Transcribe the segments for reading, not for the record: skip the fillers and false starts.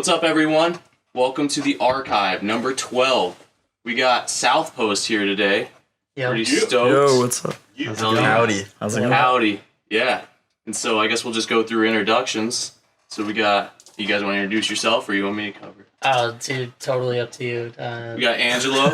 What's up, everyone? Welcome to the archive, number 12. We got Southpost here today. Yeah. Pretty stoked. Yo, what's up? Howdy. How's it going? Howdy. Yeah. And so I guess we'll just go through introductions. So we got, you guys want to introduce yourself or you want me to cover? Dude, totally up to you. We got Angelo.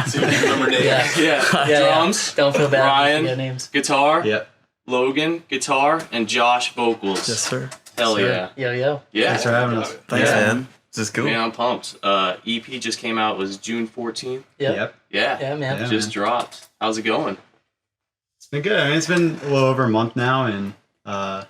So you can remember names. Yeah. Drums. Yeah. Don't feel bad. Ryan. Forget names. Guitar. Yep. Logan, guitar. And Josh, vocals. Yes, sir. Hell Sure. yeah. Yo. Yeah. Thanks for having us. Thanks, Yeah. man. This is cool. Man, I'm pumped. EP just came out, was June 14th. Yep. Yeah. Yeah, man. Yeah. Just dropped. How's it going? It's been good. I mean, it's been a little over a month now, and I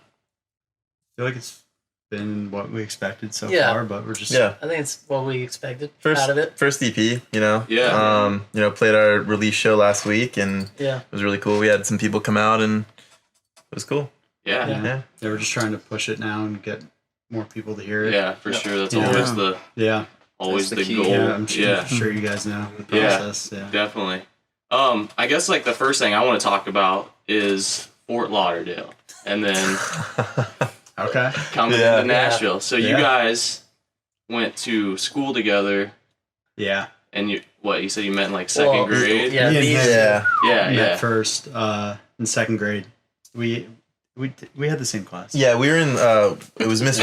feel like it's been what we expected so far, but we're just... Yeah. I think it's what we expected out of it. First EP, you know. Yeah. Played our release show last week, and Yeah. it was really cool. We had some people come out, and it was cool. Yeah. Yeah. They were just trying to push it now and get more people to hear it. Yeah, for sure. That's Yeah. always the Yeah. the key. goal. Yeah, I'm sure, Yeah. sure you guys know the Yeah. process. Yeah. Definitely. I guess like the first thing I want to talk about is Fort Lauderdale, and then Okay. coming Yeah. to Nashville. So you Yeah. guys went to school together, Yeah. and you said you met in like second grade. Yeah. Me and these- him Yeah. met first in second grade. We had the same class. Yeah, we were in, it was Miss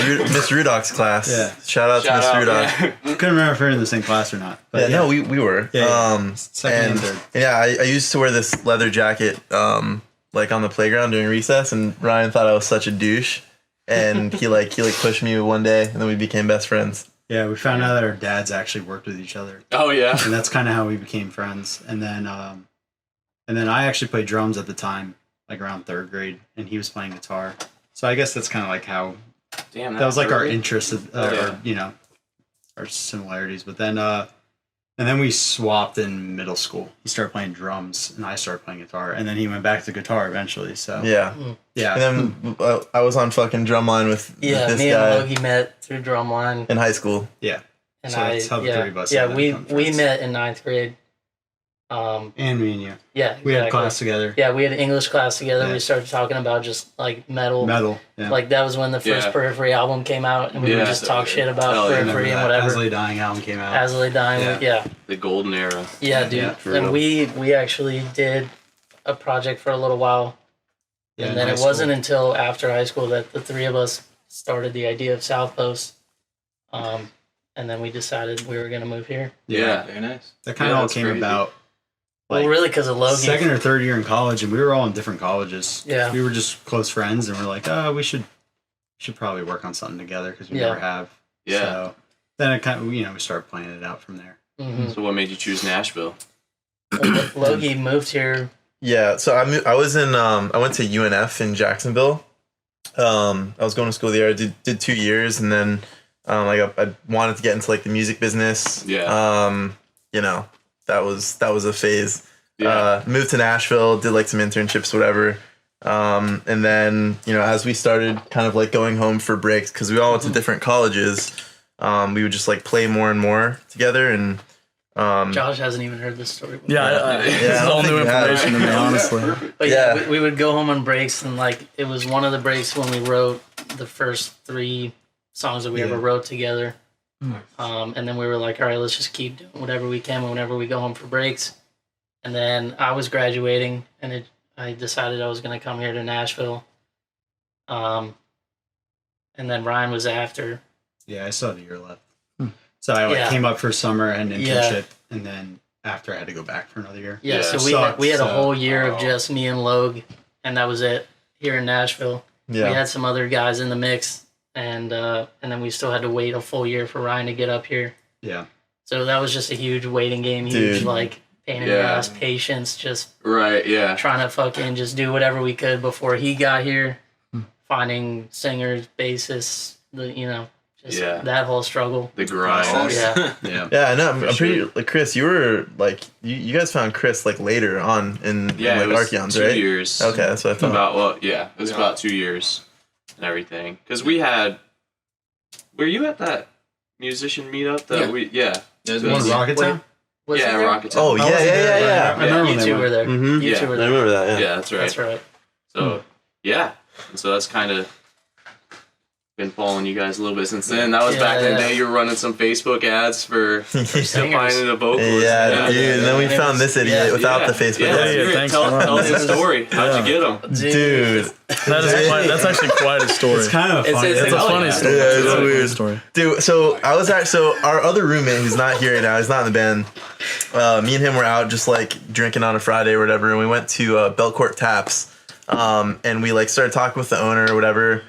Rudolph's class. Yeah. Shout out to Miss Rudolph. Yeah. Couldn't remember if we were in the same class or not. But No, we were. Yeah. Second and third. Yeah, I used to wear this leather jacket, like on the playground during recess, and Ryan thought I was such a douche, and he pushed me one day, and then we became best friends. Yeah, we found out that our dads actually worked with each other, Oh yeah. and that's kind of how we became friends. And then I actually played drums at the time, like around third grade, and he was playing guitar. So I guess that's kind of like how Damn. that was like our early. interest, Yeah. our similarities. But then and then we swapped in middle school. He started playing drums, and I started playing guitar, and then he went back to guitar eventually. So Yeah. yeah. And then I was on fucking drumline with this me guy and Logie met through drumline. in high school. Yeah. And So that's how the three of us Yeah, ended up we becoming friends. met in 9th grade. And me and you. Yeah. We had exactly. class together. Yeah, we had English class together. Yeah. We started talking about just like metal. Metal. Yeah. Like that was when the first Yeah. Periphery album came out, and we would Yeah. just talk shit about Hell yeah. Periphery and whatever. Asley Dying album came out. Asley Dying. Yeah. Yeah, The golden era. dude. Yeah, for And real. we actually did a project for a little while, Yeah, and in then high it wasn't school. until after high school that the three of us started the idea of Southpost. And then we decided we were gonna move here. Yeah. Very nice. That kind Yeah, of all that's came crazy. about Well, really, because of Logie. second or third year in college, and we were all in different colleges. Yeah. We were just close friends, and we're like, oh, we should probably work on something together because we Yeah. never have. Yeah. So then it kind of, we started planning it out from there. Mhm. So what made you choose Nashville? Well, Logie moved here. Yeah, so I was in I went to UNF in Jacksonville. I was going to school there. I did 2 years, and then I wanted to get into like the music business. Yeah. That was a phase. Yeah. Moved to Nashville, did like some internships, whatever. And then as we started kind of like going home for breaks, because we all went to different colleges, we would just like play more and more together. And Josh hasn't even heard this story before. I This is don't all think new you have. information to me, honestly. But yeah, Yeah. we would go home on breaks, and like it was one of the breaks when we wrote the first 3 songs that we ever wrote together. And then we were like, all right, let's just keep doing whatever we can whenever we go home for breaks. And then I was graduating, and I decided I was going to come here to Nashville. And then Ryan was after. Yeah, I still had a year left. So I came up for summer and internship, and then after I had to go back for another year. Yeah, Yeah, so we had a whole year Oh. of just me and Logue, and that was it here in Nashville. Yeah. We had some other guys in the mix, and then we still had to wait a full year for Ryan to get up here. Yeah. So that was just a huge waiting game, huge Dude. like pain in the Yeah. ass, patience, just Right. Yeah. trying to fucking just do whatever we could before he got here, finding singers, bassists, just Yeah. that whole struggle. The grind. Yeah, Yeah. Yeah, I know. I'm For pretty sure. like Chris. You were like you guys found Chris like later on in Yeah. It like was Archeons, 2 right? years. Okay, that's what I thought. It was about 2 years and everything. Because we had. Were you at that musician meetup that There's One One Was- Rocket Town? Was yeah, it there? Rocket Oh Town. yeah, wasn't there, yeah. I remember when You they two went. were there. Mm-hmm. You Yeah. two were I there. remember that. Yeah. Yeah, that's right. That's right. So yeah, and so that's kind of been following you guys a little bit since then. That was back in the day. You were running some Facebook ads for finding a vocalist. Yeah, dude. And then we found this idiot without the Facebook ads. Thanks. Tell us the story. How'd you get him? Dude. That's actually quite a story. It's kind of funny. It's a funny story. Yeah, it's a weird. story. Dude, so our other roommate who's not here now, he's not in the band. Me and him were out just like drinking on a Friday or whatever, and we went to Belcourt Taps, and we like started talking with the owner or whatever,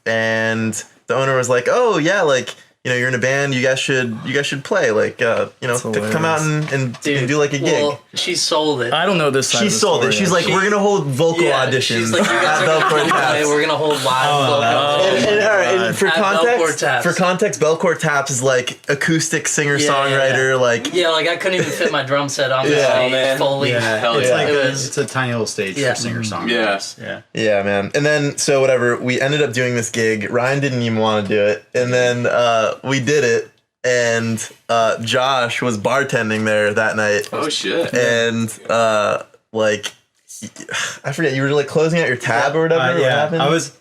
and the owner was like, "Oh yeah, like you're in a band, you guys should play, like come out and do like a gig." Well, she sold it. I don't know this side She of the sold story, it. She's like, we're gonna hold vocal auditions She's like, at Belcourt Taps. we're gonna hold live vocals. And for At Belcourt Taps. context, Belcourt Taps is like acoustic singer-songwriter, like like I couldn't even fit my drum set on the stage fully. Hell It's yeah. like It was- it's a tiny little stage for singer-songwriters. yeah, man. And then so whatever, we ended up doing this gig. Ryan didn't even want to do it, and then we did it. And Josh was bartending there that night. Oh shit. And like I forget, you were like closing out your tab or whatever. What happened?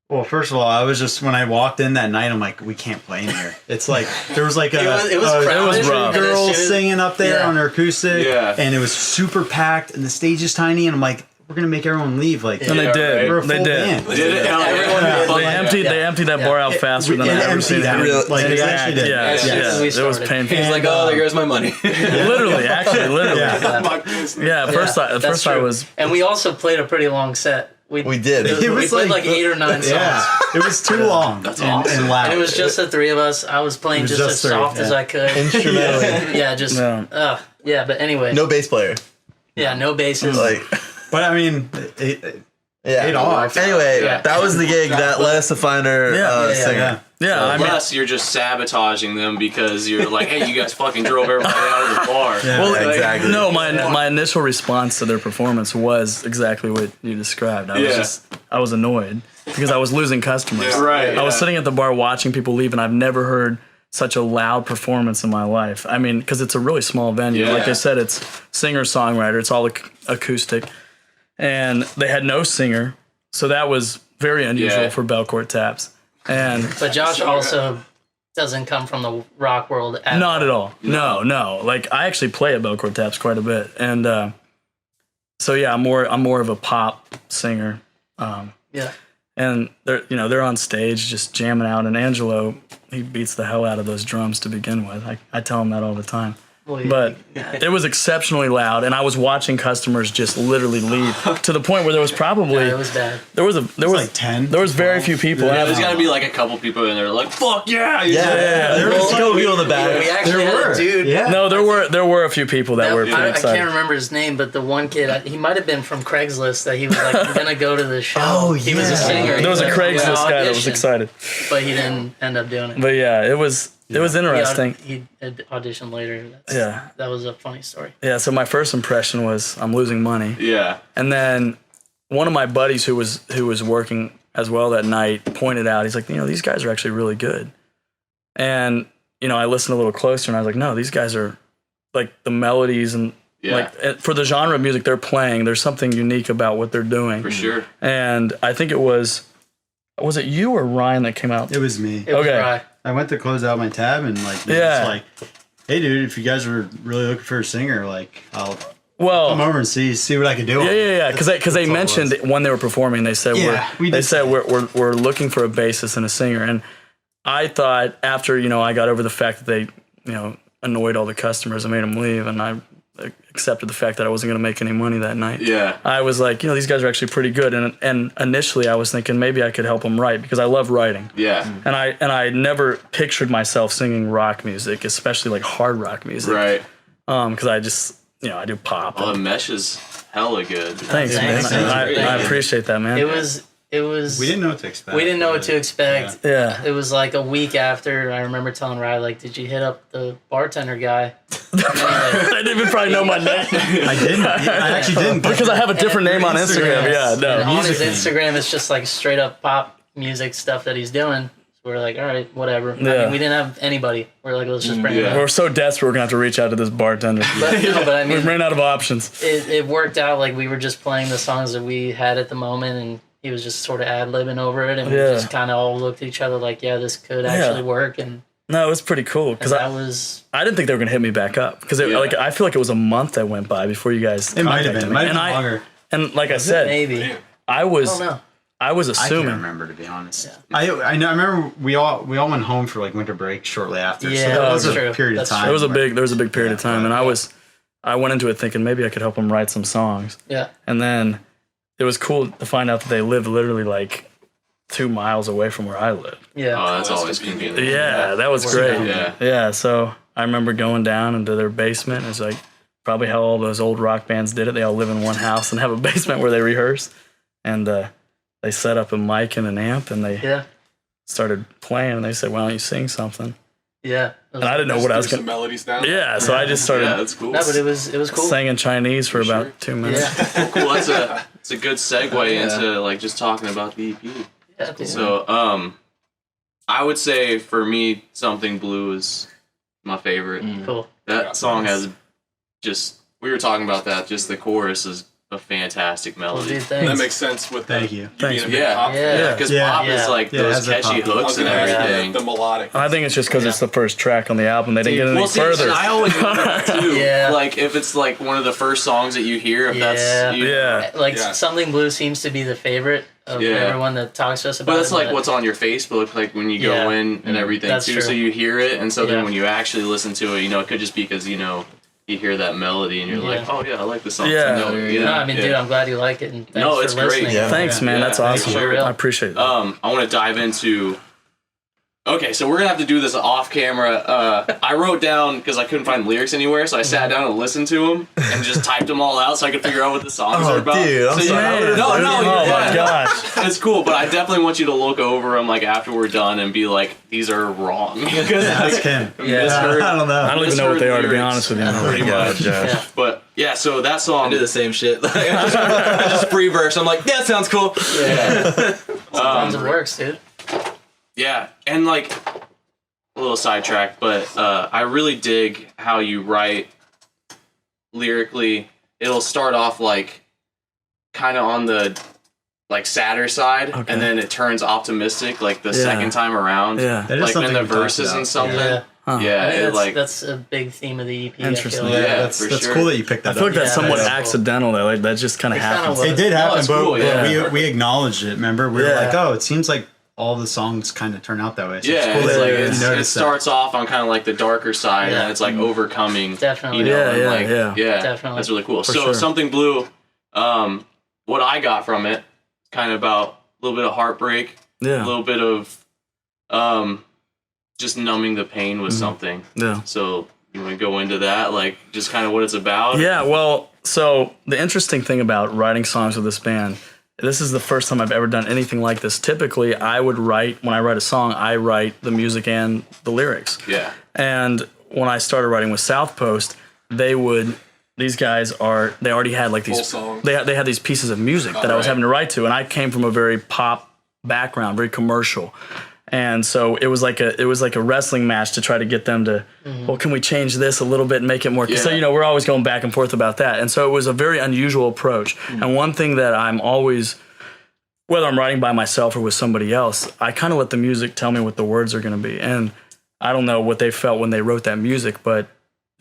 Well, first of all, I was just, when I walked in that night, I'm like, we can't play in here. It's like, there was like It was rough. girl singing up there on her acoustic. Yeah. And it was super packed and the stage is tiny. And I'm like, we're going to make everyone leave. Like, And they did. we're a full They did. band. Did it? Everyone Yeah. did. They emptied that bar out faster than I've ever seen it. Really, like, they actually did. Yeah, we it was started. painful. He's like, oh, there goes my money. Literally. Yeah, at first That's I true. was. And we also played a pretty long set. We did. We played like 8 or 9 songs. Yeah. It was too long. That's and, awesome. and loud. And it was just the three of us. I was playing It was just as just three, soft as I could. Instrumentally. Yeah, just No. but anyway. No bass player. Yeah, no basses. Like But I mean, yeah. paid off. Anyway, Yeah. that was the gig that led us to find our singer. Yeah, I mean, Unless you're just sabotaging them because you're like, hey, you guys fucking drove everybody out of the bar. well, Yeah, exactly. No, my initial response to their performance was exactly what you described. I was annoyed because I was losing customers. Yeah, right. I was sitting at the bar watching people leave, and I've never heard such a loud performance in my life. I mean, because it's a really small venue. Yeah. Like I said, it's singer-songwriter. It's all acoustic. And they had no singer, so that was very unusual for Belcourt Taps. But Josh also doesn't come from the rock world at Not at all. No. Like I actually play at Belcourt Taps quite a bit, and so yeah, I'm more of a pop singer. Yeah. And they're on stage just jamming out, and Angelo, he beats the hell out of those drums to begin with. I tell him that all the time. But it was exceptionally loud, and I was watching customers just literally leave to the point where there was probably it was bad. there was like 10. There was very few people. Yeah, there's got to be like a couple people in there like, fuck yeah. There was a couple people in the We back. actually had a dude. Yeah. No, there were a few people that were pretty I excited. can't remember his name, but the one kid, he might have been from Craigslist that he was like going to go to the show. Oh, He was a singer. There was a Craigslist guy that was audition, excited. But he didn't end up doing it. But yeah, it was interesting. He had auditioned later. Yeah. That was a funny story. Yeah, so my first impression was I'm losing money. Yeah. And then one of my buddies who was working as well that night pointed out, he's like, these guys are actually really good. And, I listened a little closer and I was like, no, these guys are like the melodies and like for the genre of music they're playing, there's something unique about what they're doing. For sure. And I think it was it you or Ryan that came out? It was me. It was Okay. dry. I went to close out my tab and like, Yeah. it's like, hey dude, if you guys were really looking for a singer, like I'll Well, come over and see what I can do. Yeah. Because they That's all it mentioned was. when they were performing, they said we're looking for a bassist and a singer. And I thought after I got over the fact that they annoyed all the customers and made them leave, and I accepted the fact that I wasn't going to make any money that night. Yeah. I was like, these guys are actually pretty good, and initially I was thinking maybe I could help them write because I love writing. Yeah. And I never pictured myself singing rock music, especially like hard rock music. Right. Because I just I do pop. Well, the mesh is hella good. Thanks, man. Thanks. I appreciate that, man. It was. We didn't know what to expect. We didn't know what to expect. Yeah. It was like a week after. I remember telling Riley, like, "Did you hit up the bartender guy?" I didn't even probably know my name. I didn't. I actually didn't. Because I have a different name on Instagram. Yeah, And no. on his Instagram, it's just like straight up pop music stuff that he's doing. So we're like, all right, whatever. I Yeah. mean, we didn't have anybody. We're like, let's just bring it Yeah. up. We're so desperate we're going to have to reach out to this bartender. But I We mean, ran out of options. it worked out. Like we were just playing the songs that we had at the moment, and he was just sort of ad-libbing over it, and we Yeah. just kind of all looked at each other like, yeah, this could actually work, and No, it was pretty cool because that was I didn't think they were gonna hit me back up because like I feel like it was a month that went by before you guys. It might have contacted been. me. Might have And been longer. And like I said, maybe. I I was don't know. I was I can't assuming. remember, to be honest. I know. I remember we all went home for like winter break shortly after. Yeah, so that was that's a true. period That's of time. There was a where- big period of time, and I went into it thinking maybe I could help them write some songs, Yeah. and then it was cool to find out that they lived literally like 2 miles away from where I live. Yeah. Oh, that's that's always convenient. convenient. Yeah, that was great. Yeah. Yeah, so I remember going down into their basement. It's like probably how all those old rock bands did it. They all live in one house and have a basement where they rehearse. And they set up a mic and an amp and they Yeah. started playing. And they said, "Why don't you sing something?" Yeah. And I didn't know what I was Some going melodies down. to. Yeah, so I just started Yeah, that's cool. No, but it was cool. singing Chinese for about sure? 2 minutes. Yeah. Cool. It's a good segue into like just talking about the EP. Yeah, dude. So I would say for me, Something Blue is my favorite. Cool. That song has just, we were talking about that, just the chorus is a fantastic Well, melody. dude, And thanks. that makes sense with Thank you. being Thanks. a big Yeah. pop fan. Yeah. Because Yeah. pop is Yeah. like Yeah, it those has a catchy pop. I hooks was and gonna ask everything. the melodic. I think it's just because it's the first track on the album. They didn't get any Well, see, further. and I always wonder that too. Yeah. Like if it's like one of the first songs that you hear, if Yeah. that's you, Yeah. Like Yeah. Something Blue seems to be the favorite of Yeah. everyone that talks to us about But that's it. like what's on your Facebook, like when you go Yeah. in and everything That's too. true. So you hear it, and so Yeah. then when you actually listen to it, it could just be because you hear that melody and you're like, Yeah. oh yeah, I like the song. Yeah. No, I mean, dude, I'm glad you like it, and thanks No, for it's great. listening. Yeah. Thanks, man. Yeah, That's thanks, awesome. sure. I appreciate that. I want to dive into. Okay, so we're gonna have to do this off camera. I wrote down because I couldn't find lyrics anywhere, so I sat down and listened to them and just typed them all out so I could figure out what the songs are Oh, about. dude, I'm So sorry. I would've No, done no, it. Oh yeah. my gosh. It's cool, but I definitely want you to look over them like after we're done and be like, these are wrong. Ask him. Yeah. Misheard- I don't know. I don't even know what they are, to be lyrics. honest with you. Oh my Pretty God, much. Josh. Yeah. But yeah, so that song. I do the same shit. Like, I just free verse. I'm like, that sounds cool. Sometimes it works, dude. Yeah, and like a little sidetrack, but I really dig how you write lyrically. It'll start off like kind of on the like sadder side, Okay. and then it turns optimistic like the Yeah. second time around. Yeah. That is Like something in the we talked verses about. and something. Yeah. Huh. Yeah, I think it that's a big theme of the EP. Interesting. I feel like. Yeah, that's for that's sure. cool that you picked that I feel like up. that's Yeah, somewhat that's cool. accidental. Though. Like that just kind of It kinda happens. was. It did No, happen, it's but cool, yeah. we acknowledged it. Remember, we were Yeah. like, "Oh, it seems like all the songs kind of turn out that way." So Yeah, it's cool it's that like you it noticed that. starts off on kind of like the darker side, Yeah. and it's like overcoming. Definitely. You know, Yeah, and yeah, like, yeah. Definitely. That's really cool. For So sure. Something Blue, what I got from it, kind of about a little bit of heartbreak, a Yeah. little bit of just numbing the pain with something. Yeah. So you want to go into that, like just kind of what it's about? Yeah, well, so the interesting thing about writing songs with this band, this is the first time I've ever done anything like this. Typically, I would write, when I write a song, I write the music and the lyrics. Yeah. And when I started writing with Southpost, these guys they already had like Full these, songs. they had these pieces of music that I was right. having to write to. And I came from a very pop background, very commercial. And so it was like a wrestling match to try to get them to, well, can we change this a little bit and make it more? So, Yeah. we're always going back and forth about that. And so it was a very unusual approach. And one thing that I'm always, whether I'm writing by myself or with somebody else, I kind of let the music tell me what the words are going to be. And I don't know what they felt when they wrote that music, but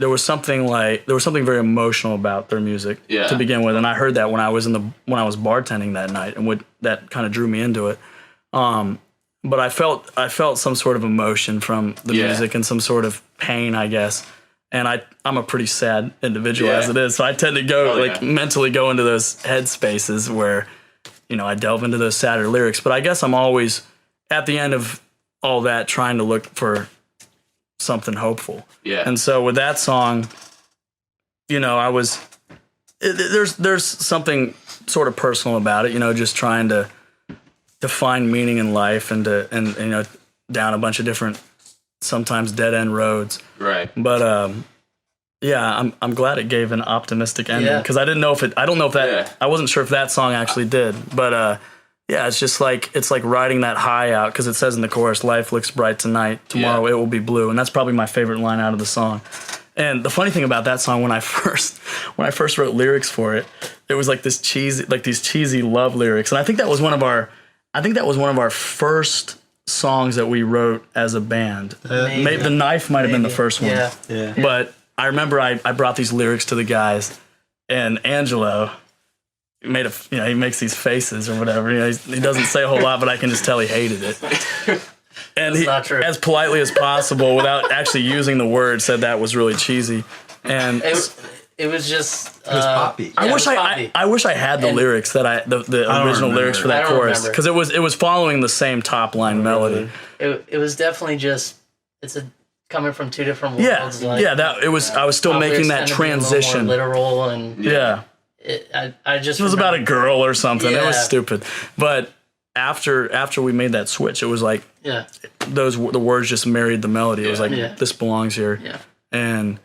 there was something very emotional about their music Yeah. to begin with. And I heard that when I was bartending that night, and that kind of drew me into it. But I felt some sort of emotion from the Yeah. music and some sort of pain, I guess. And I'm a pretty sad individual Yeah. as it is, so I tend to go Oh, yeah. mentally go into those head spaces where, I delve into those sadder lyrics. But I guess I'm always at the end of all that trying to look for something hopeful. Yeah. And so with that song, there's something sort of personal about it, just trying to find meaning in life and down a bunch of different, sometimes dead end roads. Right. But yeah, I'm glad it gave an optimistic ending Yeah. because I don't know if that Yeah. I wasn't sure if that song actually did. But yeah, it's just like riding that high out because it says in the chorus, "Life looks bright tonight, tomorrow Yeah. it will be blue," and that's probably my favorite line out of the song. And the funny thing about that song, when I first wrote lyrics for it, it was like these cheesy love lyrics, and I think that was one of our first songs that we wrote as a band. Maybe The Knife might have been the first one. Yeah. But I remember I brought these lyrics to the guys, and Angelo made he makes these faces or whatever. He doesn't say a whole lot, but I can just tell he hated it. And he, as politely as possible, without actually using the word, said that was really cheesy. And it was just. It was poppy. I wish I had the lyrics that the original lyrics for that chorus, because it was following the same top line melody. It was definitely just coming from two different worlds. I was still making that transition. More literal and It was about a girl or something. It was stupid, but. After we made that switch, it was like the words just married the melody. It was like this belongs here, and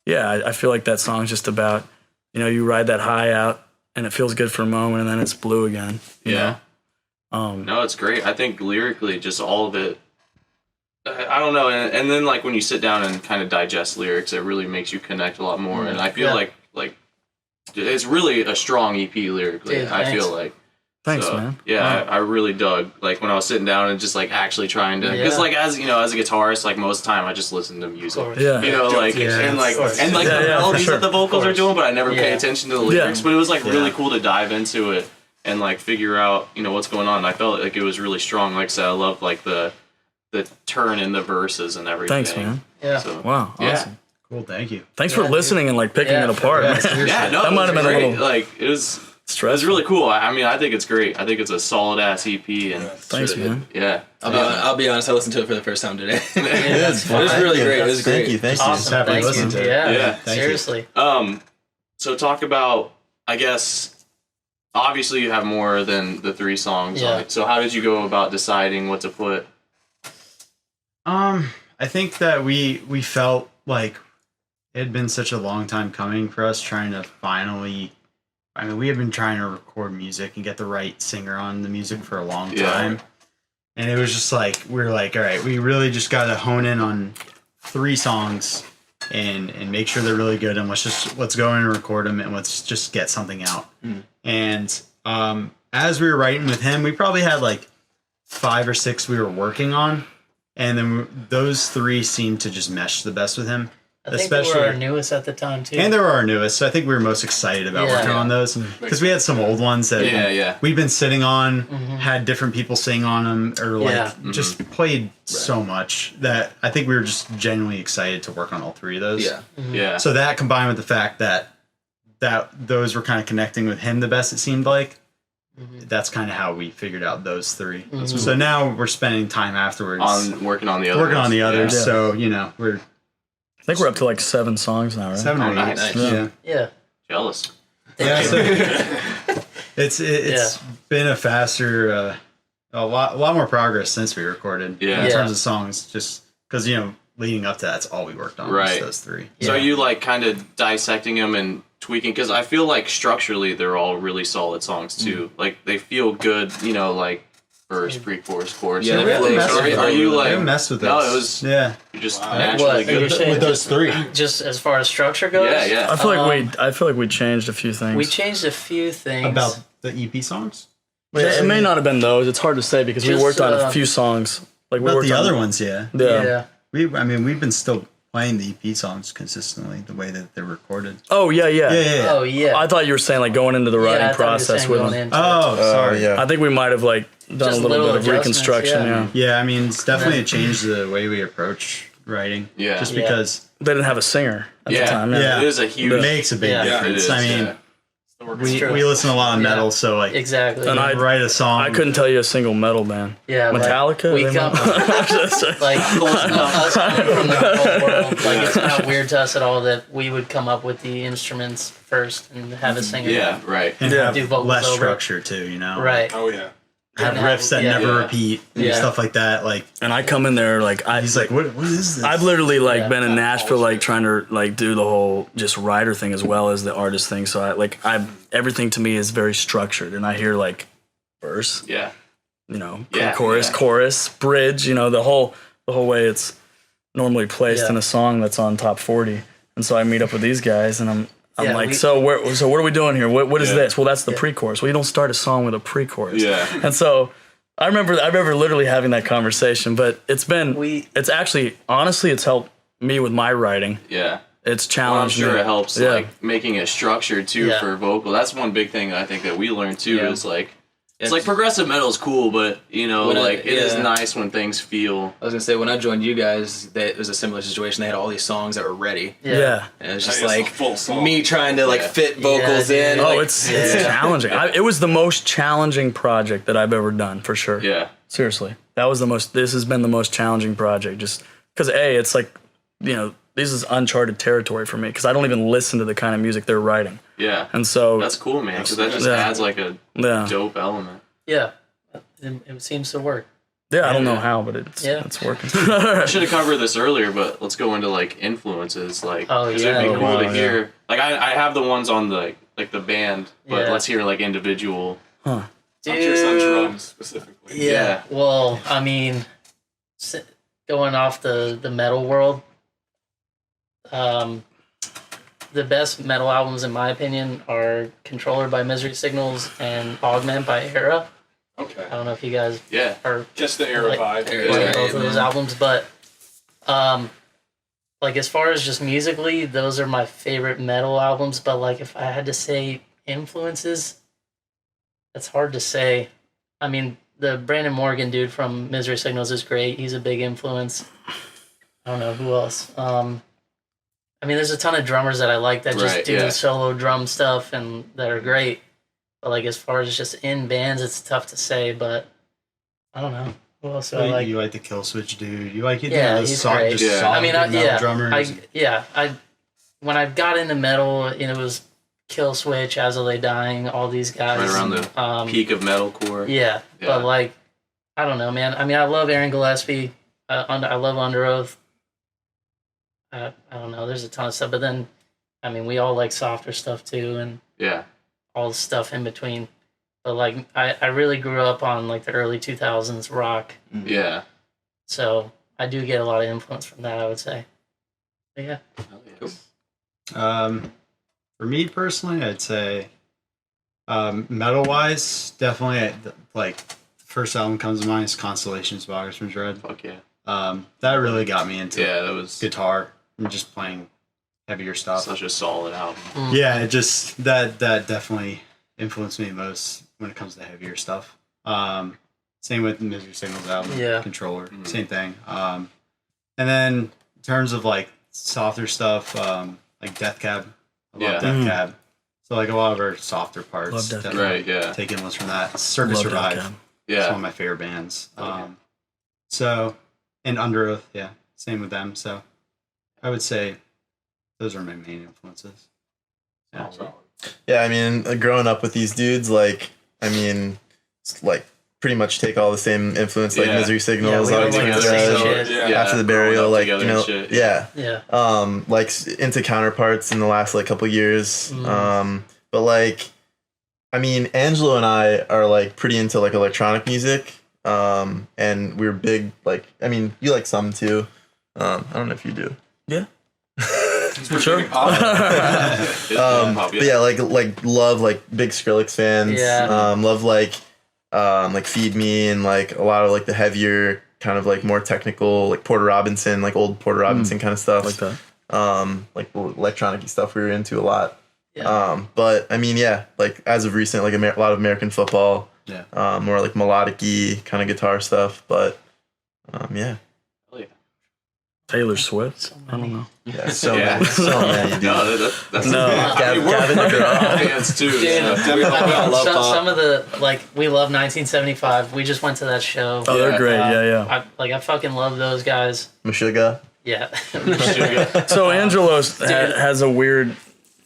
I feel like that song's just about you ride that high out and it feels good for a moment and then it's blue again. You know? No, it's great. I think lyrically, just all of it. I don't know, and then like when you sit down and kind of digest lyrics, it really makes you connect a lot more. And I feel like it's really a strong EP lyrically. Dude, I feel like. Thanks, man. Yeah, I really dug like when I was sitting down and just like actually trying to, because like as a guitarist, like most of the time I just listen to music. And the melodies that the vocals are doing, but I never pay attention to the lyrics. But it was like really cool to dive into it and like figure out what's going on. And I felt like it was really strong. Like I said, I love like the turn in the verses and everything. Thanks, man. Yeah. So, wow. Awesome. Cool. Thank you. Thanks for listening and like picking it apart. Yeah, no, that might have been great. a little like it was. It was really cool. I mean, I think it's great. I think it's a solid ass EP. And thanks, man. Yeah. I'll be honest. I listened to it for the first time today. It was really great. It was great. Thank you. Awesome. Listen to it. Yeah. Seriously. So talk about. I guess obviously you have more than the 3 songs on it. So how did you go about deciding what to put? I think that we felt like it had been such a long time coming for us trying to finally. I mean, we had been trying to record music and get the right singer on the music for a long time. And it was just like, we were like, all right, we really just got to hone in on 3 songs and make sure they're really good. And let's go in and record them and let's just get something out. And as we were writing with him, we probably had like 5 or 6 we were working on. And then those 3 seemed to just mesh the best with him. I think they were our newest at the time too. And they were our newest, so I think we were most excited about working on those. Because we had some old ones that we've been sitting on, had different people sing on them, or like just played so much that I think we were just genuinely excited to work on all 3 of those. Yeah. So that combined with the fact that those were kind of connecting with him the best, it seemed like, that's kind of how we figured out those 3. So now we're spending time afterwards on working on the others. So, we're... I think we're up to like 7 songs now, right? 7 or 8. Nice. Yeah. Jealous. Yeah, so it's been a faster, a lot more progress since we recorded. In terms of songs, just because leading up to that's all we worked on. Was those 3. So are you like kind of dissecting them and tweaking? Because I feel like structurally they're all really solid songs too. Like they feel good. Like verse, pre-chorus, chorus. Yeah, are you like? I didn't mess with those. No, it was. Yeah. You're just naturally good with those 3. Just as far as structure goes. Yeah. I feel like we changed a few things. We changed a few things about the EP songs. It may not have been those. It's hard to say because we worked on a few songs. Like we about worked the on other ones, yeah. We've been still playing the EP songs consistently the way that they're recorded. Oh yeah. Oh yeah. I thought you were saying like going into the writing process with them. Sorry. Yeah. I think we might have like done a little bit of reconstruction. Yeah, I mean, it's definitely changed the way we approach writing. Yeah. Just because they didn't have a singer at the time. It is a huge. It makes a big difference. I mean, we listen to a lot of metal, so like exactly. And I'd write a song. I couldn't tell you a single metal band. Yeah, Metallica. We come like us coming from the whole world. Like it's not weird to us at all that we would come up with the instruments first and have a singer. Yeah, right. And do have vocals less over. structure too, Right. Oh yeah. Have riffs that never repeat and Yeah. stuff like that. Like, And I come in there like he's like, what is this? I've literally like been in Nashville like trying to like do the whole just writer thing as well as the artist thing. So everything to me is very structured, and I hear like verse, chorus, bridge, the whole way it's normally placed in a song that's on top 40. And so I meet up with these guys, and I'm Yeah, like, we- so what are we doing here? What is this? Well, that's the pre-chorus. Well, you don't start a song with a pre-chorus. Yeah. And so I remember literally having that conversation, but We- it's actually, honestly, it's helped me with my writing. Yeah. It's Well, I'm challenged sure me. it helps Yeah. like making it structured too Yeah. for vocal. That's one big thing I think that we learned too Yeah. is like it's like progressive metal is cool, but you know, When like it is yeah. nice when things feel I was gonna say when I joined you guys, it was a similar situation. They had all these songs that were ready, Yeah. and it was just I guess like a full song. me trying to like Yeah. fit vocals Yeah, in. dude. Oh, like, it's challenging. It was the most challenging project that I've ever done, for sure. yeah. Seriously. This has been the most challenging project, just because, it's like, this is uncharted territory for me, because I don't even listen to the kind of music they're writing. Yeah. And so, That's cool, man, because that just Yeah. adds like a yeah. dope element. Yeah, it seems to work. Yeah, I don't know Yeah. how, but it's Yeah. working. I should have covered this earlier, but let's go into like influences. Like, Oh, 'cause yeah. it'd be Oh, cool wow, to hear. Like, I have the ones on the like the band, but Yeah. let's hear like individual. Huh. I'm curious on drums specifically. Yeah. Yeah. Well, I mean, going off the metal world, the best metal albums in my opinion are Controller by Misery Signals and Augment by Era. Okay. I don't know if you guys Yeah. are Just the era like, vibe. like Yeah. both of those albums, but like as far as just musically, those are my favorite metal albums. But like if I had to say influences, that's hard to say. I mean, the Brandon Morgan dude from Misery Signals is great. He's a big influence. I don't know who else. I mean, there's a ton of drummers that I like that just Right, do yeah. solo drum stuff and that are great. But like as far as just in bands, it's tough to say. But I don't know who else do I like. You like the Kill Switch dude. You like Yeah, those he's solid, great. just Yeah. solid I mean, metal drummers. when I got into metal, it was Kill Switch, As I Lay Dying, all these guys. Right around the peak of metalcore. Yeah, Yeah. but like, I don't know, man. I mean, I love Aaron Gillespie. I love Under Oath. I don't know. There's a ton of stuff, but then, I mean, we all like softer stuff too, and Yeah. all the stuff in between. But like, I really grew up on like the early 2000s rock, Yeah. so I do get a lot of influence from that, I would say. But yeah. For me personally, I'd say metal wise, definitely like the first album comes to mind is Constellations by August from Dread. Fuck yeah. That really got me into Yeah, that was guitar and just playing heavier stuff. such a solid album. Yeah, it just that definitely influenced me most when it comes to heavier stuff. Same with the Misery Signals album, Yeah. Controller, same thing. And then in terms of like softer stuff, like Death Cab, I love Yeah. Death Cab. So like a lot of our softer parts, Love Death Cab. definitely Right, yeah. take influence from that. Circus Love Survive, Death Cab. it's one Yeah. of my favorite bands. Okay. So and Under Oath, yeah, same with them. So I would say those are my main influences. Yeah. Yeah, I mean, growing up with these dudes, like, I mean, it's like pretty much take all the same influence, like Yeah. Misery Signals, Yeah, we August don't from like the Dread, same shit. Yeah. After the growing Burial, up like, together you know, and shit. yeah. Yeah. Like into Counterparts in the last like couple years. But like, I mean, Angelo and I are like pretty into like electronic music. And we're big, like, I mean, you like some too. I don't know if you do. Yeah. For sure. But yeah, like love like big Skrillex fans. Yeah. Love like Feed Me and like a lot of like the heavier kind of like more technical like Porter Robinson, like old Porter Robinson kind of stuff. Like that. Like electronic stuff we were into a lot. Yeah. But I mean, yeah, like as of recent, like a lot of American football. Yeah. More like melodic-y kind of guitar stuff, but yeah. Taylor Swift. I don't know. Yeah, so Yeah. many, so many, dude. No, that's No. I mean, Gavin we're DeGraw. fans too. Dude, so. We all love pop. some of the like we love 1975. We just went to that show. Oh, they're great. Uh, Yeah. I fucking love those guys. Meshuggah. Yeah. So Angelo has a weird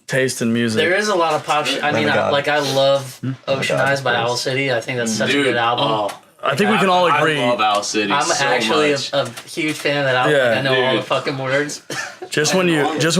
taste in music. There is a lot of pop shit. I Oh my mean, God. I love Ocean God, Eyes by of Owl course. City. I think that's such Dude, a good album. oh, I think we can all agree. I love Owl City I'm so actually much. a huge fan of that album. Yeah, Like, I know all the dude. fucking words. Just when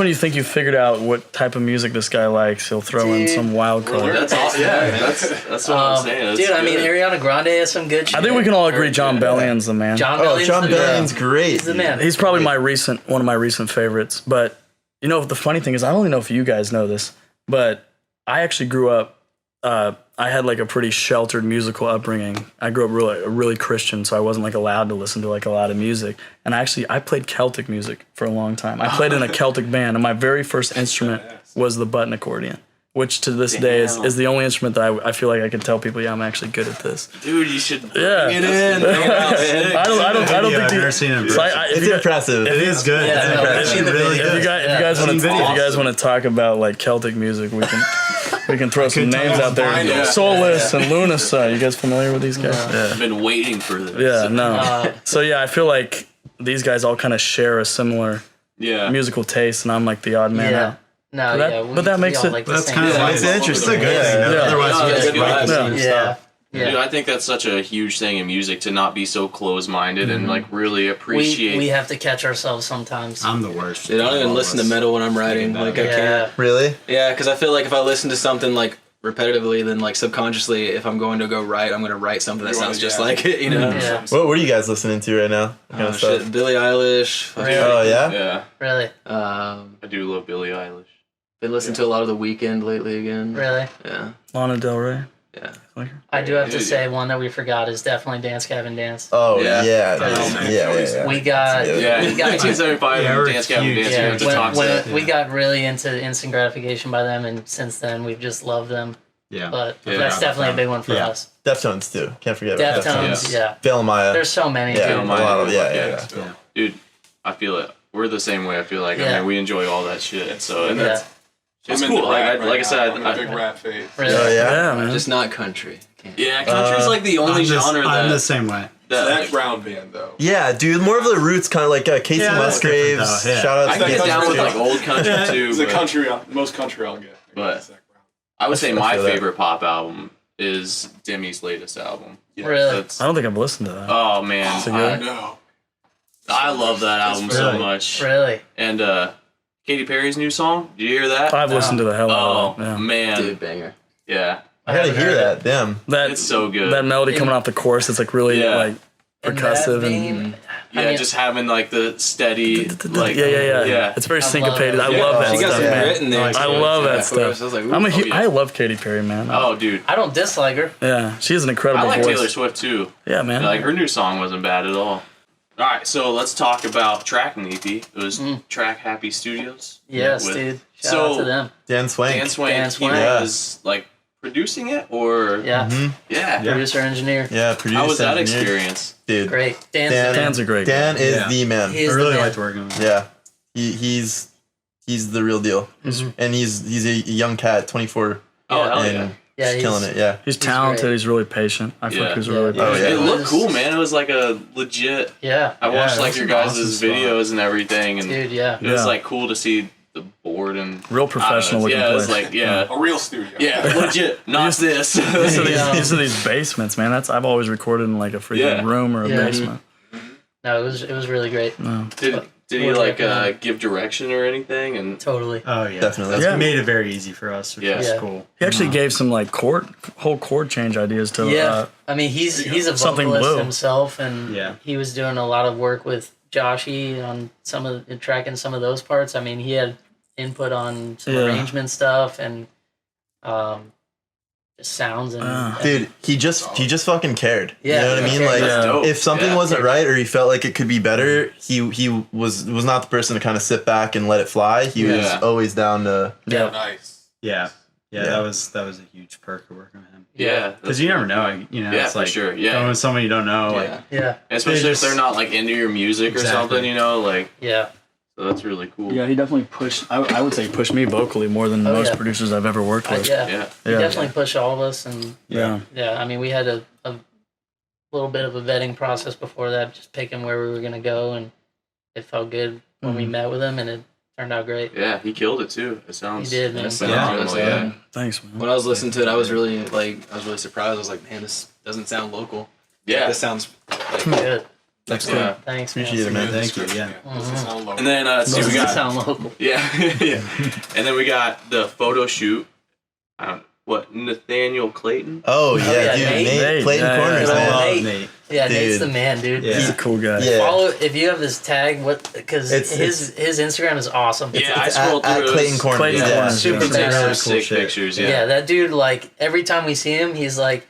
you think you figured out what type of music this guy likes, he'll throw in Dude. some wild card. That's all. Yeah, that's what I'm saying. That's Dude, I mean, good. Ariana Grande has some good shit. I think we can all agree John Bellion's the man. John Oh, Bellion's John the- Bellion's great. He's the man. He's probably one of my recent favorites. But you know, the funny thing is, I don't even know if you guys know this, but I actually grew up. I had like a pretty sheltered musical upbringing. I grew up really Christian, so I wasn't like allowed to listen to like a lot of music. And I played Celtic music for a long time. I played in a Celtic band, and my very first instrument was the button accordion, which to this day is the only instrument that I feel like I can tell people, yeah, I'm actually good at this. Dude, you should bring Yeah. it in. I don't think I've never seen it. so It's impressive. It is good. Yeah, It's no, impressive. I've seen the Really video. good. if you guys want to, Seen videos. if you guys want to talk about like Celtic music, we can throw some could tell names you out there. mine, yeah. Solus and Lunasa. You guys familiar with these guys? I've been waiting for this. Yeah, no. So yeah, I feel like these guys all kind of share a similar Yeah. musical taste, and I'm like the odd man Yeah. out. No, But that- yeah. but that makes we all it- like the That's same kind of thing. why It's interesting. It's a good Yeah. thing. Though. Yeah. Otherwise, No, you it's just good write the vibes. same Yeah. stuff. Dude, Yeah. I think that's such a huge thing in music to not be so closed-minded and like really appreciate. We have to catch ourselves sometimes. I'm the worst. Dude, I don't even listen to metal when I'm writing. Like I can't. Yeah. Really? Yeah, because I feel like if I listen to something like repetitively, then like subconsciously, if I'm going to go write, I'm going to write something that sounds just like it. You know? Yeah. What are you guys listening to right now? What kind Oh of stuff? shit, Billie Eilish. Really? Oh yeah. Yeah, Really? I do love Billie Eilish. Been listening to a lot of The Weeknd lately again. Really? Yeah. Lana Del Rey. Yeah. Like, I do have to Dude, say one that we forgot is definitely Dance Gavin Dance. Oh Yeah. yeah. Oh, dude. man. Yeah. We got Yeah, we got 1975 Yeah, we're Dance Gavin huge. Dance. We have to talk to when that. we got really into instant gratification by them, and since then we've just loved them. Yeah. But Yeah. that's definitely a big one for Yeah. us. Deftones too. Can't forget about Deftones, yeah. Phil Maya. There's so many. Yeah. dude. a lot of- yeah. Yeah. Dude, I feel it. We're the same way. I feel like Yeah. I mean we enjoy all that shit. So and Yeah. that's it's I'm into cool. Like rap I said, I'm a big rap fan. Really. Oh yeah. yeah, man. Just not country. Can't. yeah, country's like the only genre I'm the that same way. Zach Brown band though. Yeah, dude. More of the roots, kind of like Casey Yeah, that's Musgraves. different though, yeah. Shout out I to can get Casey down with like Musgraves. old country too. It's the but country most country I'll get. But- Zach Brown. I would say I my feel that. favorite pop album is Demi's latest album. Really. That's, I don't think I've listened to that. oh man, it good? No. I love that album so Really? much. Really. And Katy Perry's new song, did you hear that? I've listened to the hell Oh out of it. Yeah. man, Dude, banger. yeah, I gotta hear that. Damn. That it's so good. that melody coming off the chorus, it's like really Yeah. like percussive and yeah, I mean- just having like the steady, like yeah. It's very I love syncopated. it. I Yeah. love that She got stuff, some man. grit in there. I too. love that Yeah, stuff. I was like, ooh. I'm a yeah. I love Katy Perry, man. Oh dude, I don't dislike her. Yeah, she has an I incredible like voice. Taylor Swift too. Yeah, man. Like her new song wasn't bad at all. All right, so let's talk about Trackman EP. It was Track Happy Studios. Yes, with- dude. Shout So- out to them. Dan Swank. Dan Swank, Dan he Swank. was like producing it, or Yeah. yeah. Producer, engineer. Yeah, producer. How was that engineer. experience? Dude? Great. Dan's a great guy. Dan is Yeah. the man. He is I really the man. liked working with him. Yeah, he's the real deal, and he's a young cat, 24, Oh hell and yeah! Yeah, just he's killing it. Yeah, He's talented. great. He's really patient. I feel Yeah. like he's Yeah. really Oh, patient. yeah. It looked cool, man. It was like a legit. Yeah. I watched Yeah, like that's your an guys' awesome spot. videos and everything, and Dude, yeah. it was Yeah. like cool to see the board and Real professional looking Yeah, it was place. like yeah, A real studio. yeah, legit, not this. These are Yeah. these basements, man. I've always recorded in like a freaking Yeah. room or a Yeah. basement. No, it was really great. Did he like give direction or anything? And Totally. Oh yeah, Definitely. That's Yeah. made it very easy for us, which Yeah. is Yeah. cool. He actually gave some like whole chord change ideas to Yeah. I mean, he's a Something vocalist Blue. himself, and Yeah. he was doing a lot of work with Joshy on some of the tracking some of those parts. I mean, he had input on some Yeah. arrangement stuff and just sounds and dude, he just fucking cared. Yeah, you know what I he mean? cared. Like, That's dope. if something Yeah. wasn't right or he felt like it could be better, he was not the person to kind of sit back and let it fly. He was Yeah. always down to. yeah. Nice. Yeah. Yeah. That was a huge perk of working with him. yeah, Because you never know, Yeah, it's for like sure, yeah. going with somebody you don't know, like Yeah. Yeah. especially They if they're just- not like into your music or Exactly. something, you know, like Yeah. so that's really cool. Yeah, he definitely pushed. I would say he pushed me vocally more than Oh, most yeah. producers I've ever worked with. Yeah. Yeah, He Yeah. definitely pushed all of us, and Yeah. yeah, I mean, we had a little bit of a vetting process before that, just picking where we were gonna go, and it felt good when we met with him, and it turned out great. yeah, he killed it too. It sounds He did, man. phenomenal. Yeah. Yeah, Thanks, man. When I was listening to it, I was really surprised. I was like, man, this doesn't sound local. yeah. This sounds like Good. Yeah. Thanks, man. Appreciate it, man. thank you. Yeah. Doesn't sound low. And then see, we Doesn't got sound local. yeah, yeah, and then we got the photo shoot. Nathaniel Clayton. Oh yeah, yeah, dude, Nate. Nate, Nate, Clayton yeah, Corners, yeah. man. Nate. Nate. Yeah, Nate's Dude. the man, dude. Yeah. He's a cool guy. Yeah. Follow if you have his tag. What? Because It's- his Instagram is awesome. Yeah, I It's scrolled at through Clayton Corner. Clayton yeah. Corner. Super Super badass. Cool sick shit. pictures. Yeah. Yeah. That dude, like, every time we see him, he's like,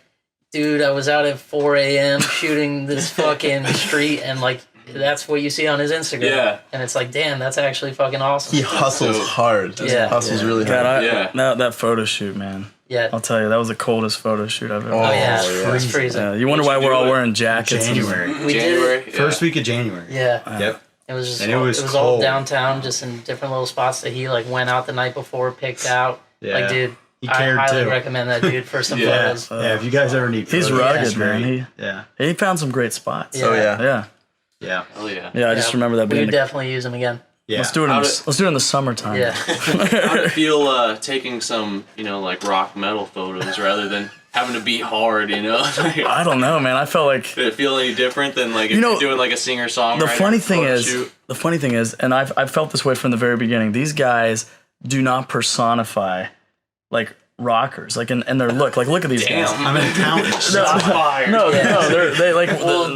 dude, I was out at 4 a.m. shooting this fucking street, and, like, that's what you see on his Instagram. Yeah. And it's like, damn, that's actually fucking awesome. He hustles So- hard. Yeah. Hustles really God, hard. that photo shoot, man. Yeah. I'll tell you, that was the coldest photo shoot I've ever. Oh, Oh, yeah. yeah. It's freezing. Yeah, you wonder why What'd you we're all do? wearing jackets. and- January. We January. did First week of January. Yeah. Yep. It was just And it was all cold. downtown, just in different little spots that he, like, went out the night before, picked out. Yeah. Like, dude, He I cared highly too. recommend that dude for some Yeah. photos. Yeah. If you guys ever need He's photos, rugged, he's man. great. Yeah. He found some great spots. Yeah. Oh yeah. Yeah. Yeah. Hell yeah. Yeah, I just remember that We being would the, definitely use him again. Yeah. let's do it How let's do it in the summertime. Yeah. How did it feel taking some, like rock metal photos rather than having to be hard, I don't know, man. I felt like Did it feel any different than like if You know, you're doing like a singer-songwriter? the funny thing photo is, and I've felt this way from the very beginning. These guys do not personify like rockers, like in their look. Like, look at these guys. Damn. I'm an accountant. No, they like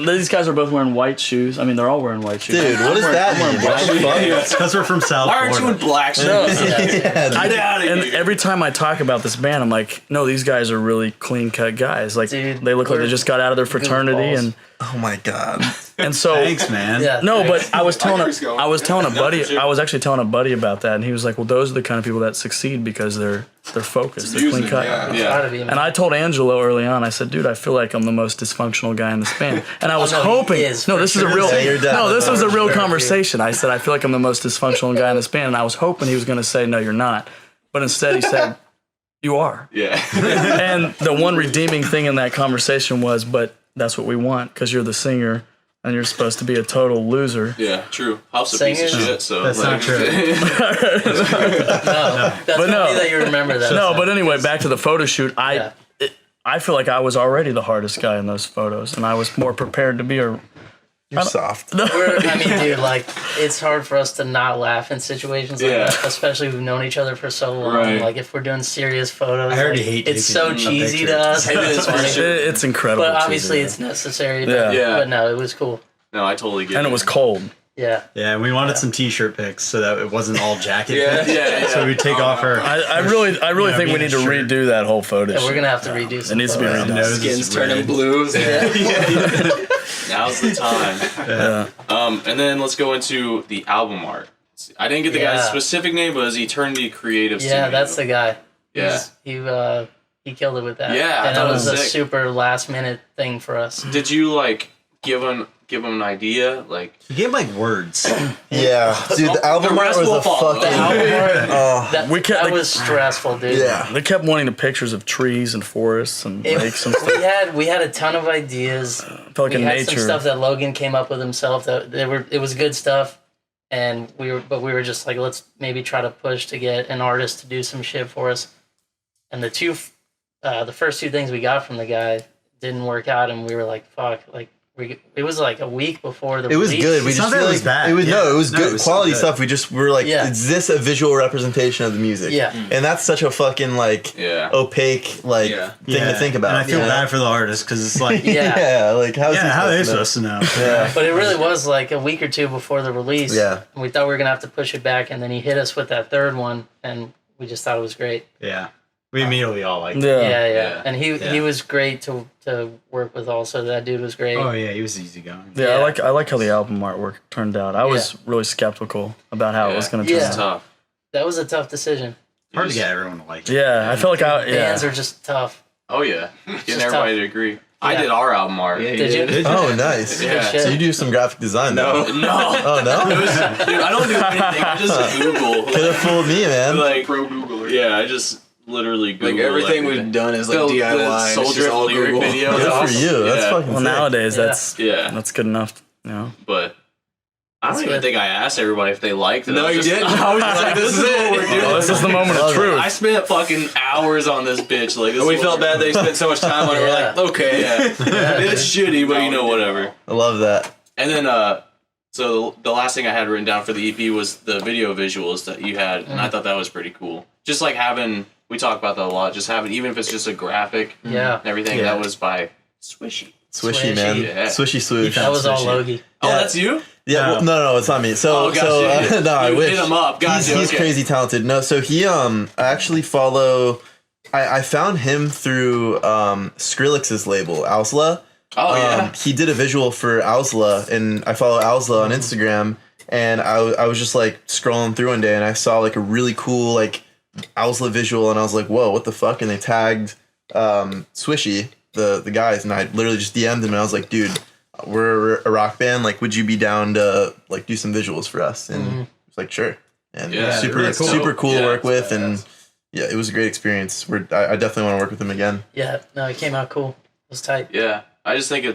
these guys are both wearing white shoes. I mean, they're all wearing white shoes. Dude, what does that mean? What the fuck? It's because we're from South Why aren't you in Florida. black shoes? Yeah, dude. Get out of And here. every time I talk about this band, I'm like, no, these guys are really clean cut guys. Like, Dude, they look like they we're just got out of their fraternity, goofballs. Oh my god. and so Thanks, man. Yeah. no, but I was telling where he's going. I was telling a buddy, for sure. I was actually telling a buddy about that, and he was like, well, those are the kind of people that succeed because they're focused, they're clean Using, cut. yeah. Yeah. Try to be, man. And I told Angelo early on, I said, dude, I feel like I'm the most dysfunctional guy in this band. And I was no, he hoping, is, no, for this is a sure. real, Yeah, you're no, this was a real definitely. conversation. I said, I feel like I'm the most dysfunctional guy in this band. And I was hoping he was going to say, no, you're not. But instead he said, you are. Yeah. And the one redeeming thing in that conversation was, but that's what we want because you're the singer and you're supposed to be a total loser. Yeah, true. Huff's a piece of Singers? shit, so That's not true. No, that's But funny no. that you remember that. No, but anyway, back to the photo shoot. Yeah. I feel like I was already the hardest guy in those photos, and I was more prepared to be a. You're soft. I mean, dude, like, it's hard for us to not laugh in situations like Yeah. that, especially we've known each other for so long. Right. Like, if we're doing serious photos, I already like, hate it's taking so a cheesy picture. to us. It is for sure. It's incredible. But to obviously, do it's that. necessary. Yeah. Yeah. But no, it was cool. No, I totally get And it. it was cold. Yeah. Yeah, and we wanted some T-shirt pics so that it wasn't all jacket Yeah, pics. yeah. So we take off our. I really Yeah, think we being need to a shirt. redo that whole photo. Yeah, we're shoot. going to have to redo It some needs to be photos. redone. nose Skin's is turning red. blue. Now's the time. Yeah. And then let's go into the album art. I didn't get the guy's Yeah. specific name, but it was Eternity Creative Yeah, Studio. that's the guy. Yeah. He killed it with that. Yeah, I and thought that it was was a sick. super last minute thing for us. Did you like give him an idea? Like He gave like words. Yeah, dude. The album The art rest was will a follow. fucking. The album art, Oh, that, We kept, that like- was stressful, dude. yeah. They kept wanting the pictures of trees and forests and lakes and stuff. We had a ton of ideas. I felt like We in had some nature. stuff that Logan came up with himself. It was good stuff, and we were just like, let's maybe try to push to get an artist to do some shit for us. And the first two things we got from the guy didn't work out, and we were like, fuck, like it was like a week before the It was release. good. We It's just not that feel it like was bad. it was Yeah. no, it was No, good it was so quality good. stuff. We were like, Yeah. is this a visual representation of the music? Yeah. and that's such a fucking like Yeah. opaque like Yeah. thing to think about. And I feel you know? bad for the artist because it's like, Yeah. Yeah, like how's yeah, he how are they supposed supposed to know? to know? Yeah, But it really was like a week or two before the release. Yeah. And we thought we were gonna have to push it back, and then he hit us with that third one, and we just thought it was great. Yeah. We immediately all liked it. Yeah, Yeah. And he was great to work with. Also, that dude was great. Oh, yeah, he was easygoing. Yeah, Yeah. I like how the album artwork turned out. I was really skeptical about how it was going to turn Yeah. it's out. tough. That was a tough decision. Hard to get everyone to like it. Yeah, I felt like Bands are just tough. Oh yeah, getting just everybody tough. to agree. I Yeah. did our album art. Yeah, Did you? Did you? Oh, nice. Yeah. Good shit. So you do some graphic design, though? No, Oh no, dude, I don't do anything. I just Google. could have fooled me, man. Like, Pro Googler. yeah, I just literally Google Like everything everything. we've done is like The DIY. It's Soldier just all lyric Google. video. Good That's for awesome. you. That's Yeah. fucking Well, sick. nowadays Yeah. that's good enough. You know. But I don't That's even good. think I asked everybody if they liked it. No, I was you just- didn't. I was just like, this is what we're doing. Oh, this is the moment of Love it. truth. I spent fucking hours on this bitch. Like, this We is felt what bad they spent so much time on it. We're like, okay. Yeah, it's shitty, but you know, whatever. I love that. And then, so the last thing I had written down for the EP was the video visuals that you had, and I thought that was pretty cool. Just like having, we talk about that a lot, just having, even if it's just a graphic Yeah. and everything, Yeah. that was by Swishy. Swishy, man. Yeah. Swishy swoosh. That was all Swishy. Logie. Oh, Yeah. that's you? Yeah, well, no, it's not me. So, gotcha. no, I You wish. hit him up. Gotcha. He's okay. crazy talented. No, so he, I actually follow. I found him through Skrillex's label, Ausla. Oh, yeah. He did a visual for Ausla, and I follow Ausla on Instagram. And I was just like scrolling through one day, and I saw like a really cool like Ausla visual, and I was like, "Whoa, what the fuck?" And they tagged Swishy, the guys, and I literally just DM'd him, and I was like, "Dude, we're a rock band. Like, would you be down to like do some visuals for us?" And he was like, "Sure." And Yeah, super really cool. super cool to Yeah, work with, badass. and yeah, it was a great experience. I definitely want to work with him again. Yeah, no, it came out cool. It was tight. Yeah. I just think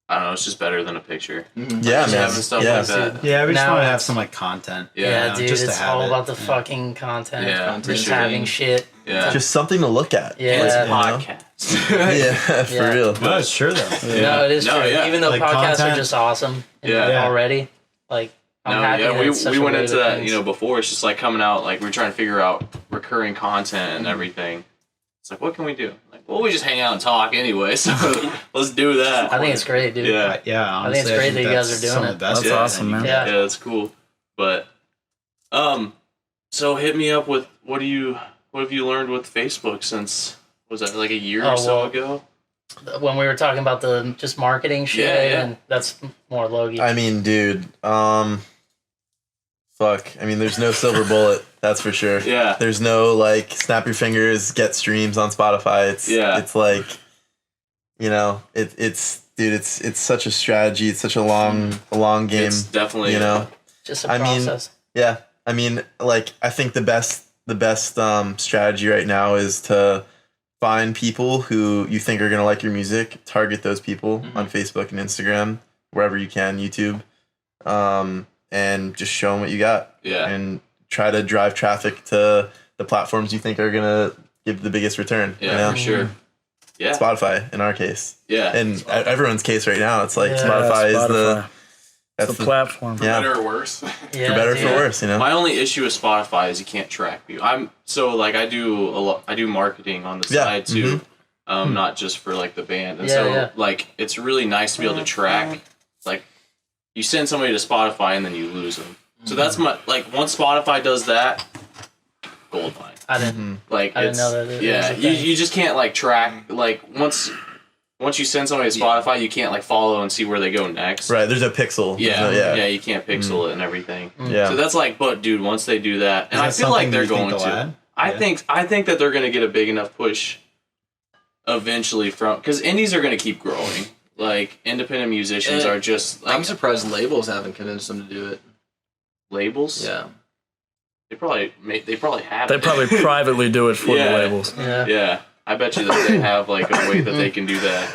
I don't know, it's just better than a picture. Yeah, Just man. having stuff Yeah. like that. Yeah, we just Now want to have it's- some like content. Yeah, Yeah, dude, just to it's have all it. about the fucking content. Yeah, just sure. having shit. Yeah. Just something to look at. Yeah. It's a You know? podcast. Yeah, for Yeah. real. No, it's true though. No, it is No, true. yeah. Even though Like podcasts content. are just awesome Yeah. already, like, I'm No, happy yeah, that it's such we a went way into to that, things. before. It's just like coming out, like we're trying to figure out recurring content and everything. It's like, what can we do? Like, well, we just hang out and talk anyway, so let's do that. I think it's great, dude. Yeah, Yeah, honestly, it's great that you guys that's are doing some it. of the best That's things awesome, that you man. can Yeah. yeah, that's cool. But, so hit me up with what have you learned with Facebook since, was that like a year or so well, ago? When we were talking about the just marketing shit, Yeah, yeah. and that's more Logie. I mean, dude, fuck. I mean, there's no silver bullet, that's for sure. Yeah. There's no like snap your fingers, get streams on Spotify. It's like, it's such a strategy. It's such a long game. It's definitely, you know. just a I mean, process. Yeah. I mean, like, I think the best strategy right now is to find people who you think are gonna like your music. Target those people on Facebook and Instagram, wherever you can, YouTube, and just show them what you got. Yeah. And try to drive traffic to the platforms you think are gonna give the biggest return. Yeah, you know? for sure. Yeah. Spotify in our case, Yeah. and everyone's case right now. It's like Yeah. Spotify is Spotify. that's It's the platform. yeah, Better or worse? Yeah, for better or dude. for worse. You know. My only issue with Spotify is you can't track people. I do marketing on the Yeah, side too, not just for like the band. And Yeah, so yeah. like it's really nice to be able to track. Like you send somebody to Spotify and then you lose them. So that's my once Spotify does that, gold mine. I didn't. Like I didn't it's know that it was yeah, a you thing. you just can't like track once you send somebody to Spotify, you can't like follow and see where they go next. Right, there's no pixel. There's Yeah, no- yeah, you can't pixel it and everything. yeah. So that's like, but dude, once they do that, and I Is that feel like something they're you think going they'll to. add? I think that they're going to get a big enough push eventually because indies are going to keep growing. Like independent musicians are just like I'm surprised labels haven't convinced them to do it. labels. Yeah. They probably have. They it. probably privately do it for Yeah. the labels. Yeah. Yeah, I bet you that they have like a way that they can do that.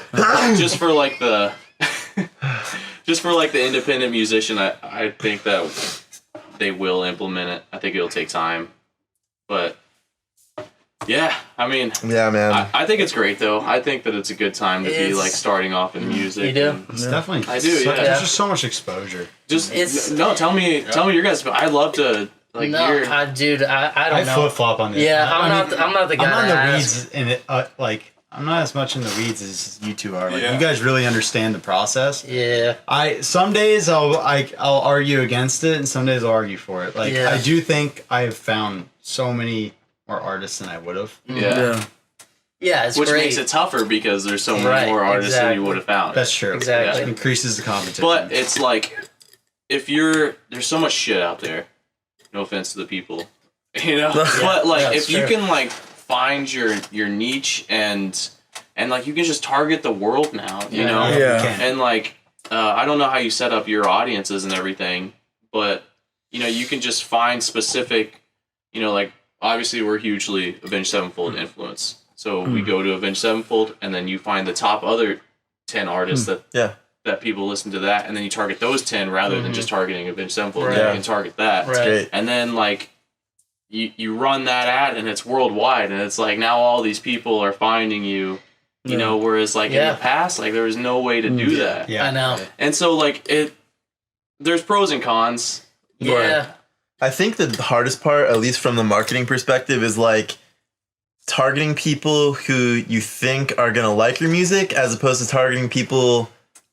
Just for like the independent musician, I think that they will implement it. I think it'll take time, but yeah, I mean, Yeah, man. I think it's great though. I think that it's a good time to be It's- like starting off in music. You do? and It's definitely. I do, yeah. There's just so much exposure. Just It's- no. Tell me your guys. I'd love to like no, hear. dude, I I don't know. flip flop on this. Yeah, I I'm mean, not the guy. I'm not in to the ask. weeds in it. I'm not as much in the weeds as you two are. Like, Yeah. you guys really understand the process. Yeah. Some days I'll argue against it, and some days I'll argue for it. Like, Yeah. I do think I have found so many more artists than I would have. yeah. Yeah, it's Which great. makes it tougher because there's so many Right, more artists than exactly. you would have found. That's true. Exactly. It increases the competition. But it's like there's so much shit out there. No offense to the people, but like yeah, if it's you true. can like find your niche and like you can just target the world now, you know. Yeah. You can. And like I don't know how you set up your audiences and everything, but you can just find specific, like obviously we're hugely Avenged Sevenfold influence. So we go to Avenged Sevenfold, and then you find the top other 10 artists Yeah. that people listen to that, and then you target those 10 rather than just targeting Avenged Sevenfold. Right. Then Yeah. you can target that, Right. Great. and then like you run that ad, and it's worldwide, and it's like now all these people are finding you. You know, whereas like in Yeah. the past, like there was no way to do that, Yeah. I know. and so like there's pros and cons. Yeah. I think the hardest part, at least from the marketing perspective, is like targeting people who you think are gonna like your music as opposed to targeting people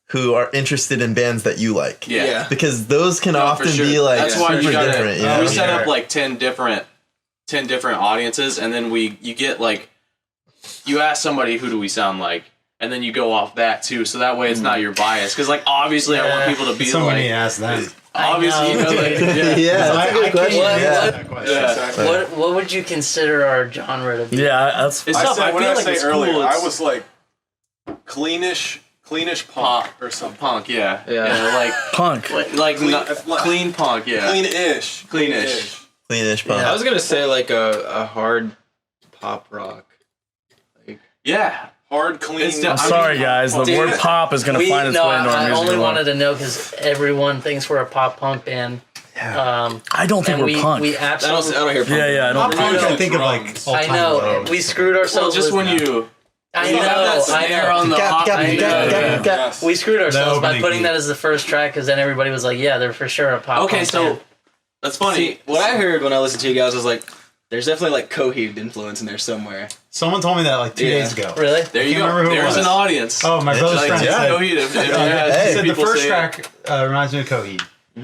who are interested in bands that you like. Yeah. Because those can No, for often sure. be like That's why super you gotta, different. You know? we set up like 10 different audiences, and then you get like, you ask somebody, who do we sound like? And then you go off that too, so that way it's not your bias. Because like obviously I want people to be So like, many ask that. obviously you know, like, Yeah, that's a good question. What- Yeah. that question. Yeah. Exactly. What would you consider our genre to be? Yeah, that's It's I tough. said, I what feel did I like say it's earlier? cool. I was like cleanish punk or something. Punk, yeah, Yeah. like punk. clean punk, yeah, Clean-ish. Clean-ish. Cleanish punk. I was gonna say like a hard pop rock. yeah. Hard, clean. It's I'm I sorry, mean, guys. The dude, word pop is going to find its way into our I music. only a lot. wanted to know because everyone thinks we're a pop punk band. I don't think And we're punk. we I absolutely. don't hear punk. Yeah, I don't. Pop punk, I think of like Drums. all I time know lows. we screwed Well, ourselves. just with, when you I have that know, snare I on know. the hop, Gap, I gap, know. gap, gap. Yes. We screwed ourselves by opening putting beat. that as the first track because then everybody was like, "Yeah, they're for sure a pop." Okay, punk so band. that's funny. See, what I heard when I listened to you guys was like, there's definitely like Coheed influence in there somewhere. Someone told me that like 2 Yeah. days ago. Really? There you I can't go. remember who it There's was. an audience. Oh, my brother's Like, friend yeah, said, Coheed. If Hey, said the people first say it. track reminds me of Coheed.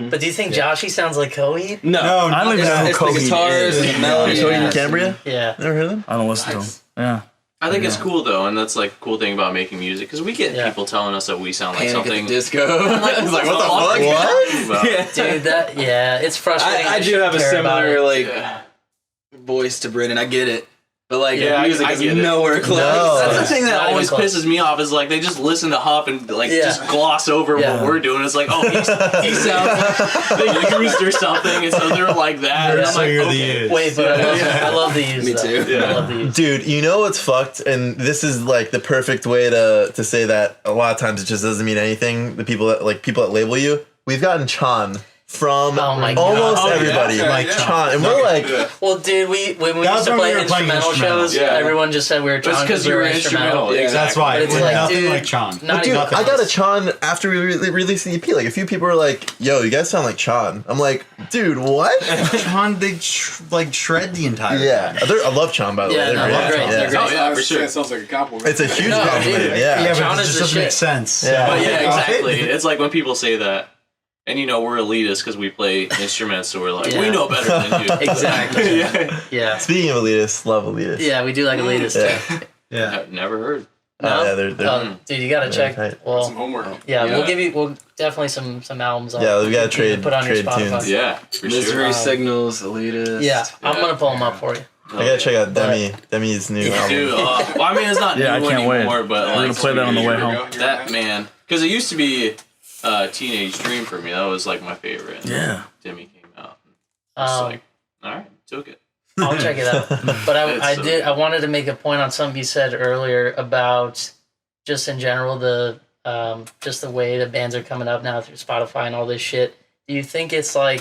But do you think Joshy sounds like Coheed? No, I don't even know who it's the Coheed guitars is. and the melody. So Yeah. in Cambria? Yeah. Never heard of them? I don't listen to them. Yeah. I think it's cool though, and that's like a cool thing about making music because we get Yeah. people telling us that we sound like Panic at something. the Disco. It's like, what the fuck? What? Yeah. Dude, it's frustrating. I do have a care about similar it. like Yeah. voice to Brendan. I get it, but like Yeah, I- music I is get it. nowhere close. No. That's the thing that Not even always close. pisses me off is like they just listen to Huff and like Yeah. just gloss over Yeah. what we're doing. It's like, oh, he sounds like they used or something, and so they're like that. And I'm like, okay. Wait, but I love the use. Me though. too. I love the use. Dude, you know what's fucked? And this is like the perfect way to say that a lot of times it just doesn't mean anything. The people that label you. We've gotten Chan from Oh my God. almost Oh, yeah. everybody. Yeah, like yeah. Chan. And we're like, Yeah. Well, dude, when we That used was to when play we were playing instrumental instrumental. shows, Yeah. everyone just said we were That's Chan because you were instrumental. Yeah. That's why. But it's We're like, nothing dude, like Chan. Not dude, even I got a close. Chan after we released the EP. Like a few people were like, yo, you guys sound like Chan. I'm like, dude, what? Chan, they shred the entire Yeah. thing. I love Chan, by the Yeah, way. no, They're they're great. Yeah. They're great. Oh yeah, for sure. That sounds like a compliment. It's a huge No, compliment. dude. Yeah. Yeah, Chan but it is just the doesn't make shit. sense. Yeah. But yeah, Right? exactly. It's like when people say that, and you know we're elitist because we play instruments, so we're like, Yeah. we know better than you. Exactly. Yeah. Yeah. Speaking of elitists, love elitists. Yeah, we do like elitist Yeah. too. Yeah. I've never heard. Oh, yeah, they're Dude, you gotta check. tight. Well, Some homework. yeah, Yeah. we'll definitely some albums. Yeah, we gotta you can trade- put on your trade Spotify. tunes. Yeah, for Misery sure. Signals, Elitist. Yeah, I'm Yeah. gonna pull them up for you. I gotta check out Demi's new Yeah. album. Dude, well, I mean, it's not Yeah, I new can't wait. anymore, but We're like, gonna play that on the way home. that man, because it used to be a teenage dream for me. That was like my favorite. And Yeah. Demi came out. It's Um, like, all right, took it. I'll check it out. But It's so I wanted to make a point on something you said earlier about just in general just the way the bands are coming up now through Spotify and all this shit. Do you think it's like?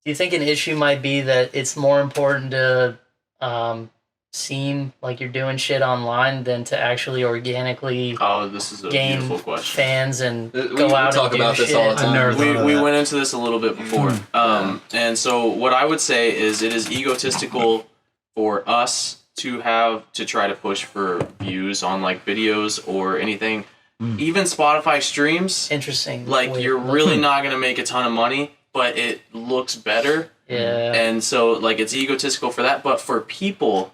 Do you think an issue might be that it's more important to seem like you're doing shit online than to actually organically Oh, this is a gain beautiful question. fans and We go out talk and do about this shit? all the time. never thought of We that. went into this a little bit before. And so what I would say is it is egotistical for us to try to push for views on like videos or anything. Even Spotify streams, Interesting. like way you're of really looking. not going to make a ton of money, but it looks better. Yeah. And so like it's egotistical for that, but for people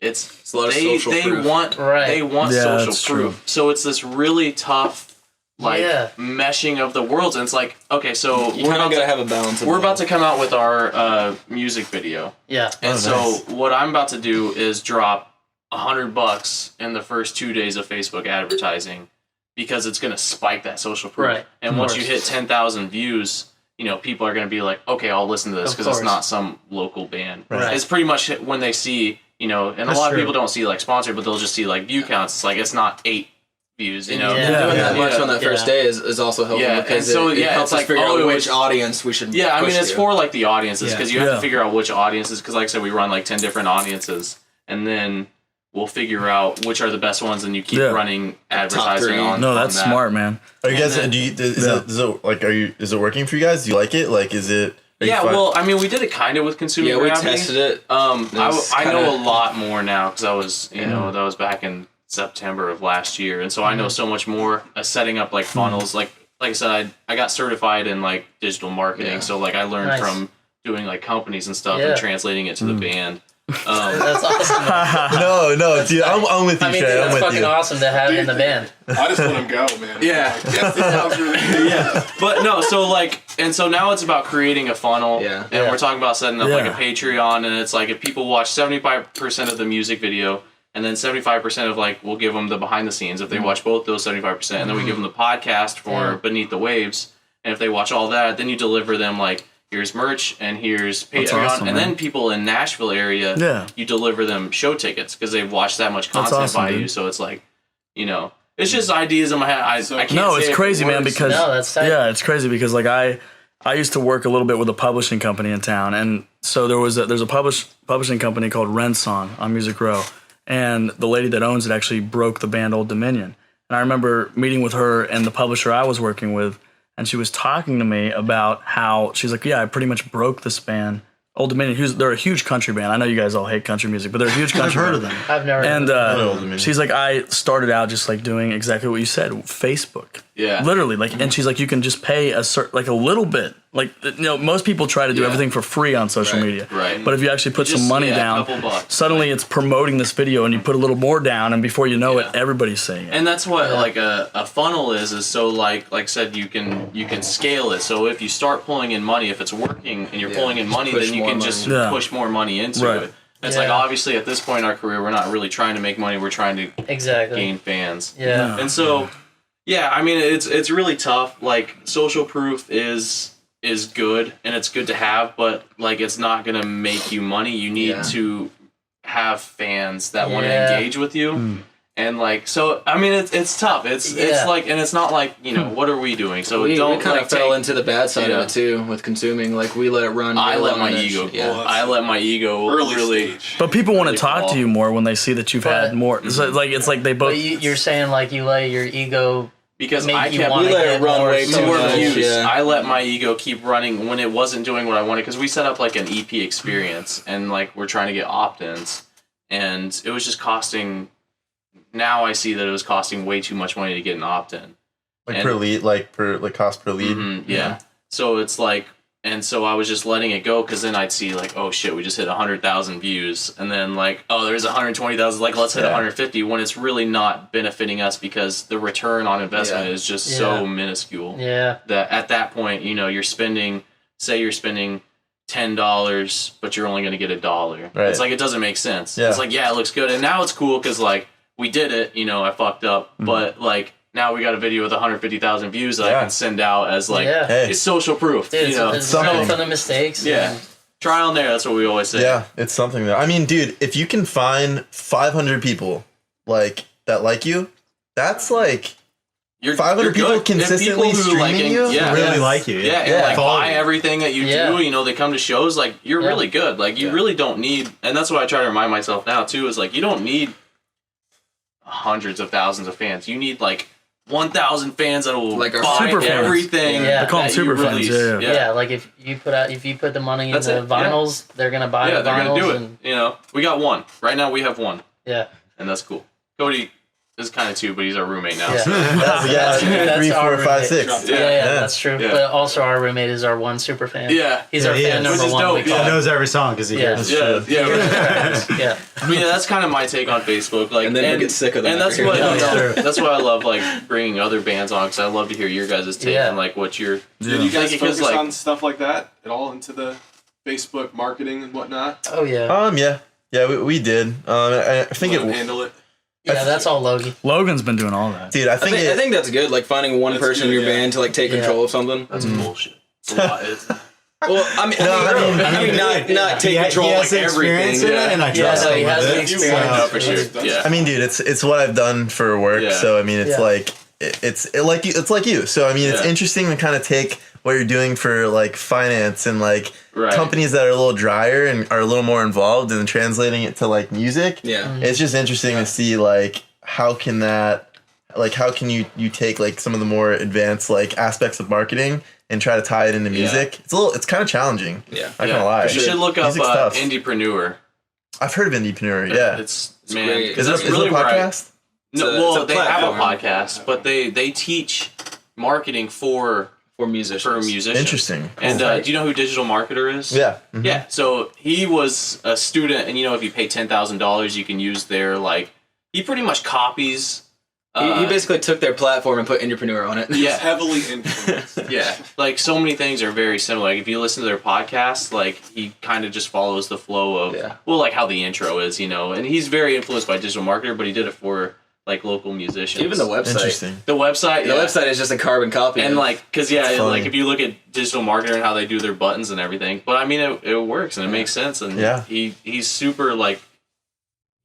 It's a lot of they social proof. Right. want Yeah, social that's proof. true. So it's this really tough meshing of the worlds, and it's like, okay, so You kind of gotta have a balance. we're about to come out with our music video, Yeah. and so nice. what I'm about to do is drop $100 in the first 2 days of Facebook advertising because it's gonna spike that social proof. Right. And Of once course. you hit 10,000 views, you know, people are gonna be like, okay, I'll listen to this Of because it's course. not some local band. Right. It's pretty much when they see, you know, and That's a lot true. of people don't see like sponsored, but they'll just see like view counts. It's like it's not 8 views, you know. Yeah. Doing Yeah. that much on that first Yeah. day is also helpful Yeah, because and so, it yeah, helps it's us like, figure oh, out it which was- audience we should. Yeah, I mean, push it's to. for like the audiences Yeah. because you have Yeah. to figure out which audiences. Because, like I said, we run like 10 different audiences, and then we'll figure out which are the best ones, and you keep Yeah. running advertising three. on. No, on that's that. smart, man. Are you guys? And then- Is it working for you guys? Do you like it? Like, is it Yeah, well, I mean, we did it kind of with consuming Yeah, we gravity. tested it. I know a lot more now because I was, that was back in September of last year, and so I know so much more. Setting up like funnels, like I said, I got certified in like digital marketing, so like I learned from doing like companies and stuff and translating it to the band. That's awesome. No, dude, I'm with you, I mean, Shay. dude, I'm that's with fucking you. awesome to have in the band. I just let him go, man. Yeah. Yes, this sounds really good. Yeah, but no, so now it's about creating a funnel, and we're talking about setting up like a Patreon, and it's like if people watch 75% of the music video, and then 75% of like we'll give them the behind the scenes if they watch both those 75%, and then we give them the podcast for Beneath the Waves, and if they watch all that, then you deliver them like here's merch and here's Patreon, awesome, and man. then people in Nashville area, you deliver them show tickets because they've watched that much content by you, so it's like, it's just ideas in my head. I can't No, say it's it crazy, man, works. because that's tight. yeah, it's crazy because like I used to work a little bit with a publishing company in town, and so there's a publishing company called Rensong on Music Row, and the lady that owns it actually broke the band Old Dominion. And I remember meeting with her and the publisher I was working with, and she was talking to me about how she's like, yeah, I pretty much broke this band, Old Dominion. They're a huge country band. I know you guys all hate country music, but they're a huge country I've heard band. of them. I've never. And Old Dominion. she's like, I started out just like doing exactly what you said, Facebook. Yeah. Literally, like, and she's like, you can just pay a little bit. Like, most people try to do everything for free on social media. Right. But if you actually put some money a down, couple bucks. suddenly it's promoting this video, and you put a little more down, and before you know it, everybody's saying it. And that's what like a funnel is so like I said, you can scale it. So if you start pulling in money, if it's working and you're pulling in money, push then you more can just money. Yeah. push more money into Right. it. It's like obviously at this point in our career, we're not really trying to make money. We're trying to exactly. gain fans. Yeah. And so, I mean, it's really tough. Like social proof is good and it's good to have, but like it's not gonna make you money. You need to have fans that want to engage with you. And like, so I mean, it's tough. It's like, and it's not like what are we doing? So we don't kind like of fell into the bad side Yeah. of it too with consuming. Like we let it run. I real let my long and ego. yeah. I let my ego Early really. stage. But people want to Really talk cool. to you more when they see that you've had more. So it's like they both. But you're saying like you let your ego Because make I you kept want to let get it run more way too more much, views. yeah. I let my ego keep running when it wasn't doing what I wanted because we set up like an EP experience and like we're trying to get opt-ins and it was just costing. Now I see that it was costing way too much money to get an opt-in. Like And- per lead, like cost per lead. Yeah. So it's like, and so I was just letting it go because then I'd see like, oh shit, we just hit 100,000 views, and then like, oh, there's 120,000. Like, let's hit 150 when it's really not benefiting us because the return on investment is just so minuscule. Yeah. That at that point, you're spending, say you're spending $10, but you're only going to get $1. Right. It's like it doesn't make sense. Yeah. It's like it looks good, and now it's cool because like we did it. I fucked up, but like. Now we got a video with 150,000 views that I can send out as like Hey. it's social proof. Dude, it's something. learn from the mistakes. Yeah. Trial and error, that's what we always say. Yeah, it's something that I mean, dude, if you can find 500 people like that like you, that's like You're 500 people good. consistently If people who streaming you? Yeah. Really like you. Yeah, and Yeah. like Follow buy you. everything that you do. They come to shows. Like you're really good. Like you really don't need, and that's what I try to remind myself now too. Is like you don't need hundreds of thousands of fans. You need like 1,000 fans that will Like our buy super fans. everything. Yeah. They call them that you super fans, release. yeah. Yeah, like if you put the money in That's the it, yeah. vinyls, they're gonna buy Yeah, the they're vinyls. gonna do it. And, We got one right now. We have one, yeah, and that's cool. Cody is kind of two, but he's our roommate now. yeah. So. yeah, That's 3, our 4, 5, roommate. 6. Yeah, Yeah. that's true. Yeah. But also, our roommate is our one super fan. Yeah. he's Yeah, our he fan is. number Which is one. dope, we call yeah. He him. knows every song because he Yeah. hears Yeah, shit. yeah. Yeah, But yeah, that's kind of my take on Facebook. Like, And then he'll get sick of them And that's after what hearing that. that's why I love like bringing other bands on because I love to hear your guys' take Yeah. and like what you're. Did you guys Like, because, focus like- on stuff like that at all into the Facebook marketing and whatnot? oh yeah, Yeah, we did. I think Let them it, handle it. yeah. That's all Logie. Logan's been doing all that. dude. I think I think that's good. Like finding one That's person in good, your yeah. band to like take Yeah. control of something. That's bullshit. It's a lot. Well, I mean, not take control he of has like experience everything. in it, and I Yeah, trust so him he has with the it. experience. for sure. Yeah. I mean, dude, it's what I've done for work. Yeah. So I mean, it's Yeah. like it's like you. So I mean, it's Yeah. interesting to kind of take what you're doing for like finance and like Right. companies that are a little drier and are a little more involved and translating it to like music. Yeah. It's just interesting to see like how can that like how can you take like some of the more advanced like aspects of marketing and try to tie it into music? It's kind of challenging. Yeah. Not gonna lie. You should look up Music's tough. Indiepreneur. I've heard of Indiepreneur. Yeah. It's great. Is it really a podcast? No, It's well, a they have a platform. podcast, but they teach marketing for musicians. Interesting. And do you know who Digital Marketer is? Yeah. Mhm. Yeah. So he was a student, and if you pay $10,000, you can use their he pretty much copies. He basically took their platform and put Indiepreneur on it. Yeah. Heavily influenced. Yeah, so many things are very similar. Like if you listen to their podcast, he kind of just follows the flow of how the intro is, and he's very influenced by Digital Marketer, but he did it for local musicians. Even the website. Interesting. The website, The website is just a carbon copy. and because funny. if you look at Digital Marketer and how they do their buttons and everything, but I mean it works and it makes sense, and he's super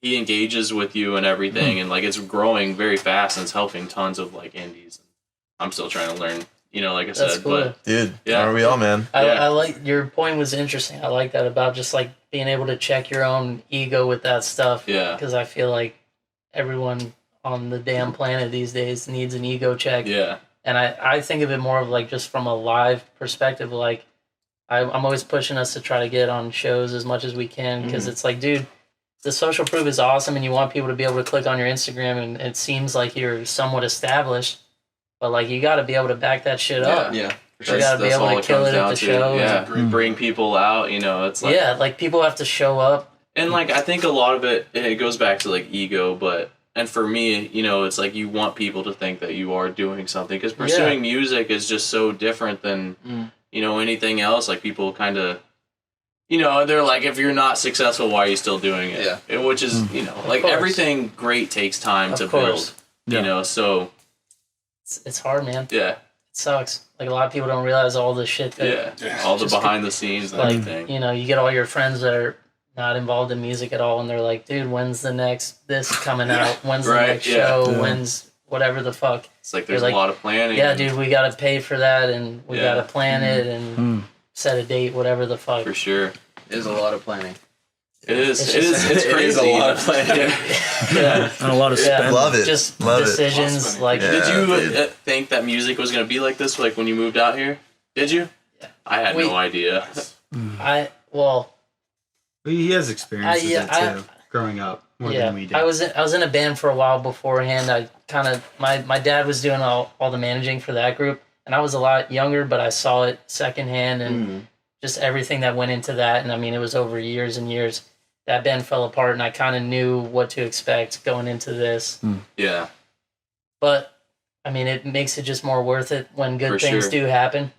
he engages with you and everything, and it's growing very fast, and it's helping tons of indies. I'm still trying to learn, like I That's said, cool. but Dude, Yeah. are we all, man? I like your point was interesting. I like that about just being able to check your own ego with that stuff. Yeah. Because I feel like everyone on the damn planet these days needs an ego check. yeah, And I think of it more of just from a live perspective. I'm always pushing us to try to get on shows as much as we can, because it's dude, the social proof is awesome, and you want people to be able to click on your Instagram, and it seems like you're somewhat established, but you got to be able to back that shit up. yeah. You got to be able to kill it at the show. Yeah, bring people out. It's People have to show up. and I think a lot of it goes back to ego, and for me, it's you want people to think that you are doing something, because pursuing music is just so different than anything else. People kind of. They're if you're not successful, why are you still doing it? Yeah. And which is, course. everything great takes time Of to course. build. So It's hard, man. yeah, It sucks. A lot of people don't realize all the shit that all the Just behind the scenes and everything. you get all your friends that are not involved in music at all, and they're like, dude, when's the next this coming out? When's the Right, next yeah. show? Yeah. When's whatever the fuck? It's there's You're a lot of planning. Yeah, and- dude, we got to pay for that, and we Yeah. got to plan it and set a date, whatever the fuck. for sure. It is a lot of planning. It is. It's It is. just- It's it crazy. is a lot of planning. Yeah. And a lot of Yeah. spending. Love it. Just Love it. decisions Lots Yeah. Did you dude. think that music was gonna be like this, when you moved out here? Did you? Yeah. I had no idea. He has experience with it I- too, growing up more yeah, than we did. I was in a band for a while beforehand. I kind of my dad was doing all the managing for that group, and I was a lot younger, but I saw it secondhand and just everything that went into that. And I mean, it was over years and years. That band fell apart, and I kind of knew what to expect going into this. Yeah. But I mean, it makes it just more worth it when good For things sure. do happen.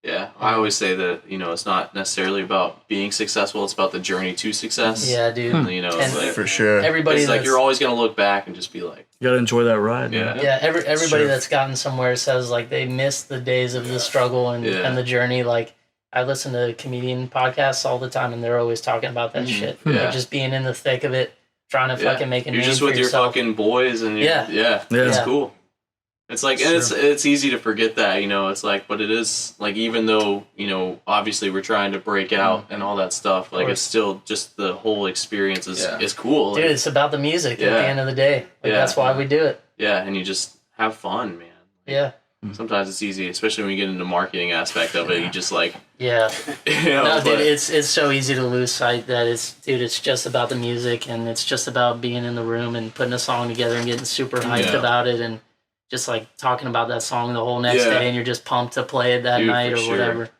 Yeah. I always say that it's not necessarily about being successful; it's about the journey to success. Yeah, dude. And, And For sure. Everybody it's that's you're always gonna look back and just be like, You gotta enjoy that ride. yeah. man. yeah, everybody true. that's gotten somewhere says they miss the days of the struggle and the journey. I listen to comedian podcasts all the time, and they're always talking about that shit. Yeah. Just being in the thick of it, trying to Yeah. fucking make a You're name just for with your yourself. fucking boys, and Yeah. yeah, Yeah. it's Yeah. cool. It's and it's easy to forget that, it's but it is even though obviously we're trying to break out and all that stuff, course. it's still just the whole experience is Yeah. is cool. Dude, it's about the music at the Yeah. end of the day. Yeah. That's why we do it. Yeah, and you just have fun, man. Yeah. Sometimes it's easy, especially when you get into the marketing aspect of it. You just Yeah. No, but- dude, it's so easy to lose sight that it's just about the music, and it's just about being in the room and putting a song together and getting super hyped Yeah. about it, and just talking about that song the whole next Yeah. day, and you're just pumped to play it that Dude, night for or sure. whatever.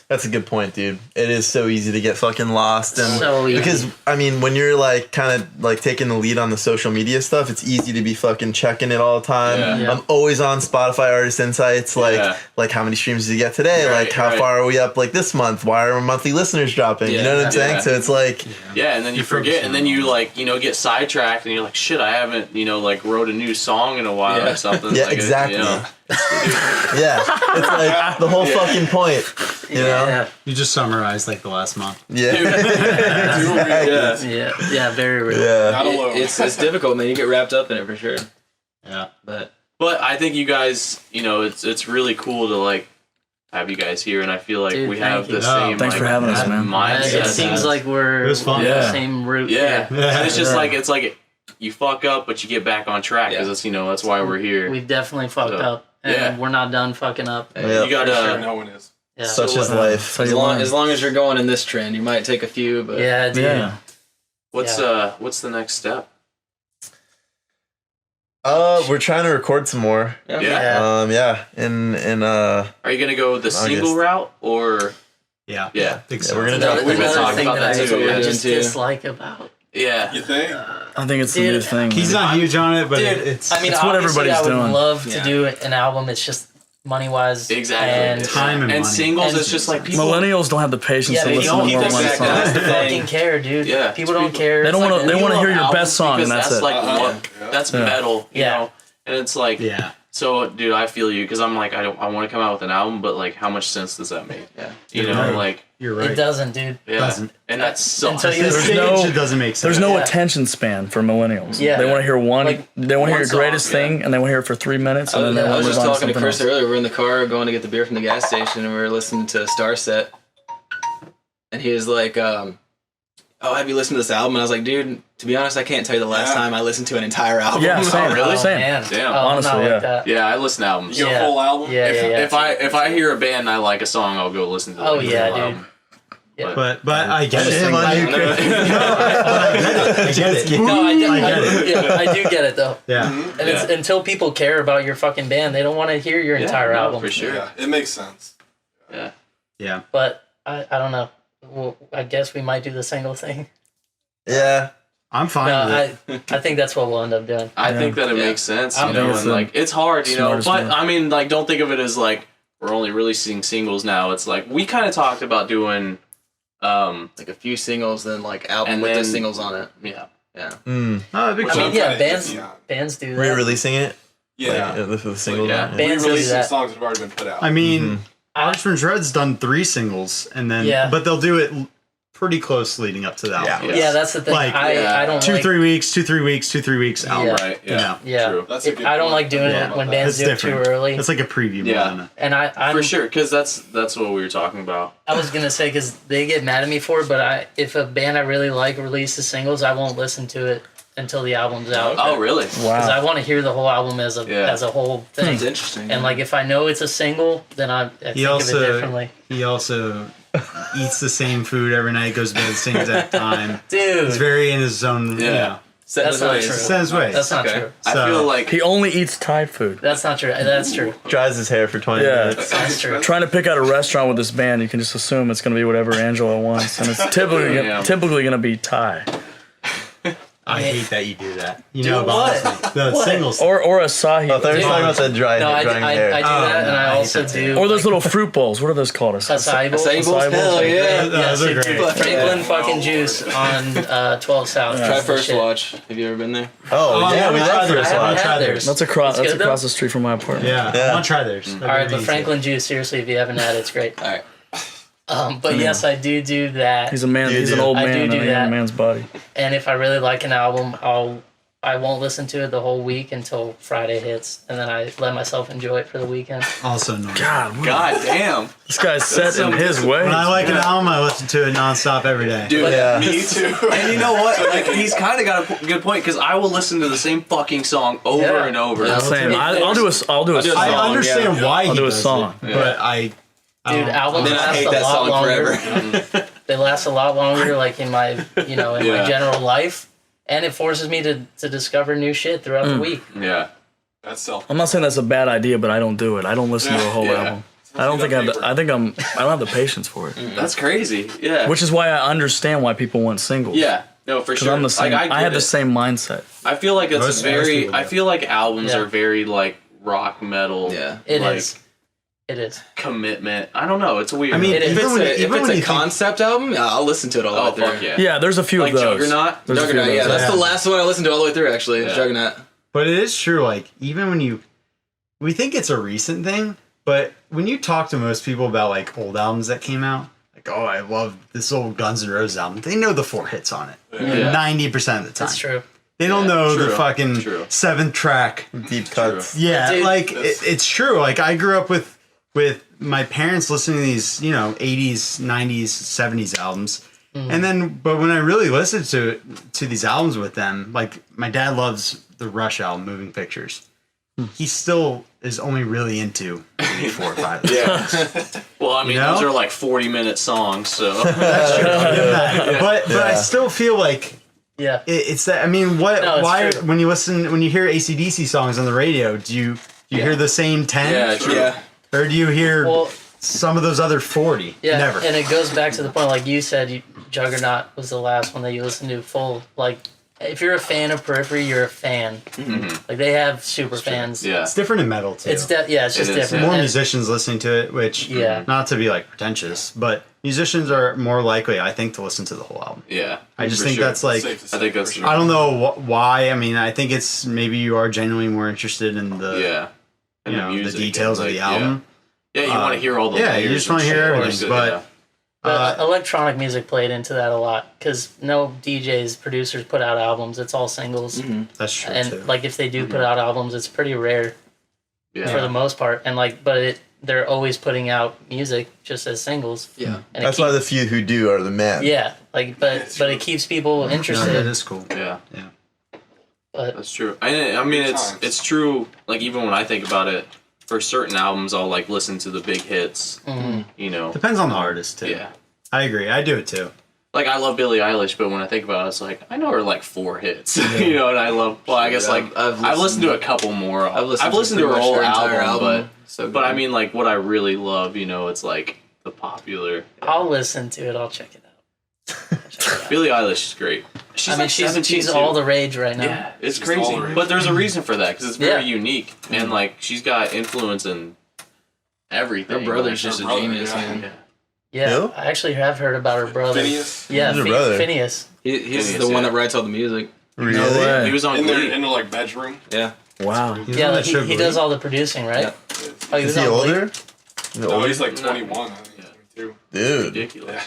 That's a good point, dude. It is so easy to get fucking lost, and So easy. because I mean, when you're kind of taking the lead on the social media stuff, it's easy to be fucking checking it all the time. Yeah. Yeah. I'm always on Spotify Artist Insights, Yeah. like how many streams did you get today? Right, how right. far are we up this month? Why are our monthly listeners dropping? You Yeah. know what I'm saying? Yeah. So it's Yeah, and then you forget, and then you get sidetracked, and you're like, shit, I haven't wrote a new song in a while Yeah. or something. Yeah, exactly. yeah, it's the whole fucking point. You know? Yeah. You just summarized the last month. Yeah. Yeah. Yeah, very real. Yeah. Not alone. It's difficult, man. You get wrapped up in it for sure. Yeah. But But I think you guys, it's really cool to have you guys here, and I feel like Dude, we thank have you. the No, same thanks for having us, man. mindset. It seems like we're It was fun. on the Yeah. same route. Yeah. Yeah. And it's just Yeah. it's you fuck up, but you get back on track because that's that's why we're here. We've definitely fucked up, and we're not done fucking up. Yeah. You gotta. No one is. Yeah. Such is life. As long as you're going in this trend, you might take a few, but Yeah, dude. Yeah. What's the next step? We're trying to record some more. Yeah. Are you gonna go the single route or? Yeah. Yeah. Think so. we're gonna Another, We've been another talking thing about that that too, I yeah. just dislike about. Yeah. You think? I think it's the new Dude, thing. He's man. not huge on it, but Dude, it's I mean, it's what obviously everybody's I would doing. love to Yeah. do an album. It's just money wise, Exactly. and time and money. singles. And it's just like people. Millennials don't have the patience yeah, to they listen to don't more even than one exactly. song. That's the thing. fucking care, dude. Yeah. People don't care. They don't It's want like, to. They want to hear your albums best song, and because that's it. like Yeah. that's Yeah. metal. You Yeah. know? And it's like yeah. So, dude, I feel you because I'm like I want to come out with an album, but like, how much sense does that make? Yeah. You know, Right. like You're right. It doesn't, dude. yeah, Doesn't. and that's so. Until you- This There's stage, no- it doesn't make sense. There's no Yeah. attention span for millennials. Yeah. They want to hear one. Like, they want to hear one your greatest song, yeah. thing, and they want to hear it for 3 minutes, and then they I want was to move just on to talking to something Chris else. earlier. We were in the car going to get the beer from the gas station, and we were listening to Starset. And he was like, "Oh, have you listened to this album?" And I was like, "Dude, to be honest, I can't tell you the last Yeah. time I listened to an entire album." Yeah, same. really? Same. Man. Damn. Oh, I'm Honestly, not yeah. like that. Yeah, I listen to albums. You get Yeah. a full album? Yeah, yeah, yeah. If I hear a band and I like a song, I'll go listen to. Oh, the yeah, whole dude. album. Yeah. But I get Just it. sing Like, like- I get it. No, I get it. yeah, I do get it though. Yeah. And it's until people care about your fucking band, they don't want to hear your entire no, album. for sure. Yeah, it makes sense. Yeah. Yeah. But I don't know. Well, I guess we might do the single thing. Yeah. I'm fine No, with it. I think that's what we'll end up doing. I think that it Yeah. makes sense, I you think know, it's and the like it's hard, you know. smartest But move. I mean, like, don't think of it as like we're only releasing singles now. It's like we kind of talked about doing, Like a few singles, then like album And with the then- singles on it. yeah, Yeah. Oh, that'd be Which cool. I'm Yeah, kinda bands iffy on. bands do that. Re-releasing it. Yeah. Like, the single. Yeah. Bands do Releasing that. songs that have already been put out. I mean, Orange Red's done 3 singles, and then Yeah. but they'll do it pretty close leading up to the album. Yeah. Yeah, that's the thing. Like, I don't 2-3 like, weeks, 2-3 weeks, 2-3 weeks album. Yeah. right, Yeah. Yeah, true. That's a good I don't point. like doing Yeah. it when bands That's do it different. too early. It's like a preview Yeah. more than a, And I'm for sure, because that's what we were talking about. I was gonna say because they get mad at me for it, but if a band I really like releases singles, I won't listen to it until the album's out. Oh, really? Because Wow. I want to hear the whole album as a Yeah. whole thing. It's interesting. And like if I know it's a single, then I think of also- it differently. he also eats the same food every night, goes to bed the same exact time. Dude, He's very in his zone. Yeah. Yeah. Set that's his not ways. true. Set his ways. that's not Okay. true. I So- feel like He only eats Thai food. That's not true. That's true. Dries his hair for 20 Yeah. minutes. That's true. Trying to pick out a restaurant with this band, you can just assume it's going to be whatever Angela wants, and it's typically Yeah. going to be Thai I Yeah. hate that you do that. You Do know about what? this. The What? singles. or Asahi. Oh, I thought you were talking about the drying No, I do hair. that, Oh, and no, I I hate also that do. Or those little fruit bowls. What are those called? acai bowls. Acai bowls? Acai bowls? Hell yeah. Those Yes, are dude, great. Franklin fucking juice on 12 South. Try That's the First shit. Watch. Have you ever been there? Oh, yeah, we I love haven't First tried Watch. it. Try theirs. theirs. That's across. It's That's good, across though? the street from my apartment. Yeah. Yeah. I want to try theirs. All right, but Franklin juice, seriously, if you haven't had it, it's great. All right. But yes, I do that. He's a man. You He's an do. old I man do in a that. young man's body. And if I really like an album, I won't listen to it the whole week until Friday hits, and then I let myself enjoy it for the weekend. Also, no. God, God damn, this guy's set in his way. When I like an album, I listen to it nonstop every day. dude. Yeah. Me too. And you know what? Like he's kind of got a good point because I will listen to the same fucking song over Yeah. and over. Yeah. Same. I'll do a I'll do a song. I song, understand yeah. why he I'll do a does song. it, but Dude, albums Then I last hate a that lot song longer. forever. They last a lot longer, like in my my Yeah. general life, and it forces me to discover new shit throughout the week. Yeah. That's self. I'm not saying that's a bad idea, but I don't do it. I don't listen to a whole Yeah. album. I don't think I don't have the patience for it. That's crazy. Yeah. Which is why I understand why people want singles. yeah. No, for Because sure. I'm the same. Like, I have get the it. same mindset. I feel like it's Most very. people I do. feel like albums Yeah. are very like rock metal. Yeah. It like, is. It is. commitment. I don't know. It's weird. I mean, If Even it's when- a, if even it's when a you think- concept album, yeah, I'll listen to it all the oh way through. fuck yeah. Yeah, there's a few Like of those. Juggernaut? There's a few of Juggernaut, yeah, those. that's the last one I listened to all the way through. Actually, Yeah. Juggernaut. But it is true. Like even when we think it's a recent thing, but when you talk to most people about like old albums that came out, like oh, I love this old Guns N' Roses album. They know the 4 hits on it. Yeah. 90% of the time. That's true. They don't Yeah, know the true, fucking true. 7th track. Deep cuts. Yeah, Dude, like that's- it's true. Like I grew up with my parents listening to these, 80s, 90s, 70s albums, And then, but when I really listened to these albums with them, like my dad loves the Rush album, Moving Pictures. He still is only really into maybe 4 or 5. Yeah. Well, I mean, You know? those are like 40-minute songs, so. That's true. I'll give that. But I still feel like Yeah. it's that. I mean, No, it's why true. when you hear AC/DC songs on the radio, do you hear the same 10? Yeah, true. Yeah. Or do you hear Well, some of those other 40? yeah, Never. and it goes back to the point, like you said, Juggernaut was the last one that you listened to full. Like, if you're a fan of Periphery, you're a fan. Like, they have super fans. Yeah. It's different in metal too. It's just It is, different. yeah. more And- musicians listening to it, which not to be like pretentious, but musicians are more likely, I think, to listen to the whole album. Yeah. I just for think sure. that's like, Safe to say, I think for that's sure. I don't know why. I mean, I think it's maybe you are genuinely more interested in the Yeah. And you know, the music details and, of the like, album. Yeah, you want to hear all the yeah, layers you just and wanna hear shit, everything, like, but- But electronic music played into that a lot because no DJs, producers put out albums. It's all singles. That's true And too. like if they do put out albums, it's pretty rare yeah. for the most part. And like, they're always putting out music just as singles. Yeah. And That's why the few who do are the man. yeah, like but it keeps people No, that interested. is cool. Yeah. But That's true. I mean, it's true. Like even when I think about it, for certain albums, I'll like listen to the big hits. You know. Depends on the artist too. Yeah. I agree. I do it too. Like I love Billie Eilish, but when I think about it, it's like I know her like 4 hits. You know, and I love. Well, I guess like I've listened to a couple more. I've listened to her pretty much whole her entire album, So but I good. mean, like what I really love, you know, it's like the popular. I'll listen to it. I'll check it out. Billie Eilish is great. She's I mean, like 17 she's too. all the rage right now. Yeah, it's She's all crazy. the rage. But there's a reason for that because it's very Yeah. unique and like she's got influence in everything. Her brother's Like, just a brother, genius, yeah. man. Yeah. Yeah, Who? I actually have heard about her brother. Phineas? Yeah, Who's her brother? Phineas. He's Phineas, the one yeah. that writes all the music. Really? No way. He was on In their Glee. like bedroom. Yeah. Wow. He's Yeah, on like, that show he does Glee. all the producing, right? Yeah. Oh, he Is was he on Glee? older? No, he's like 21. I think. 22. Dude. Ridiculous. Yeah.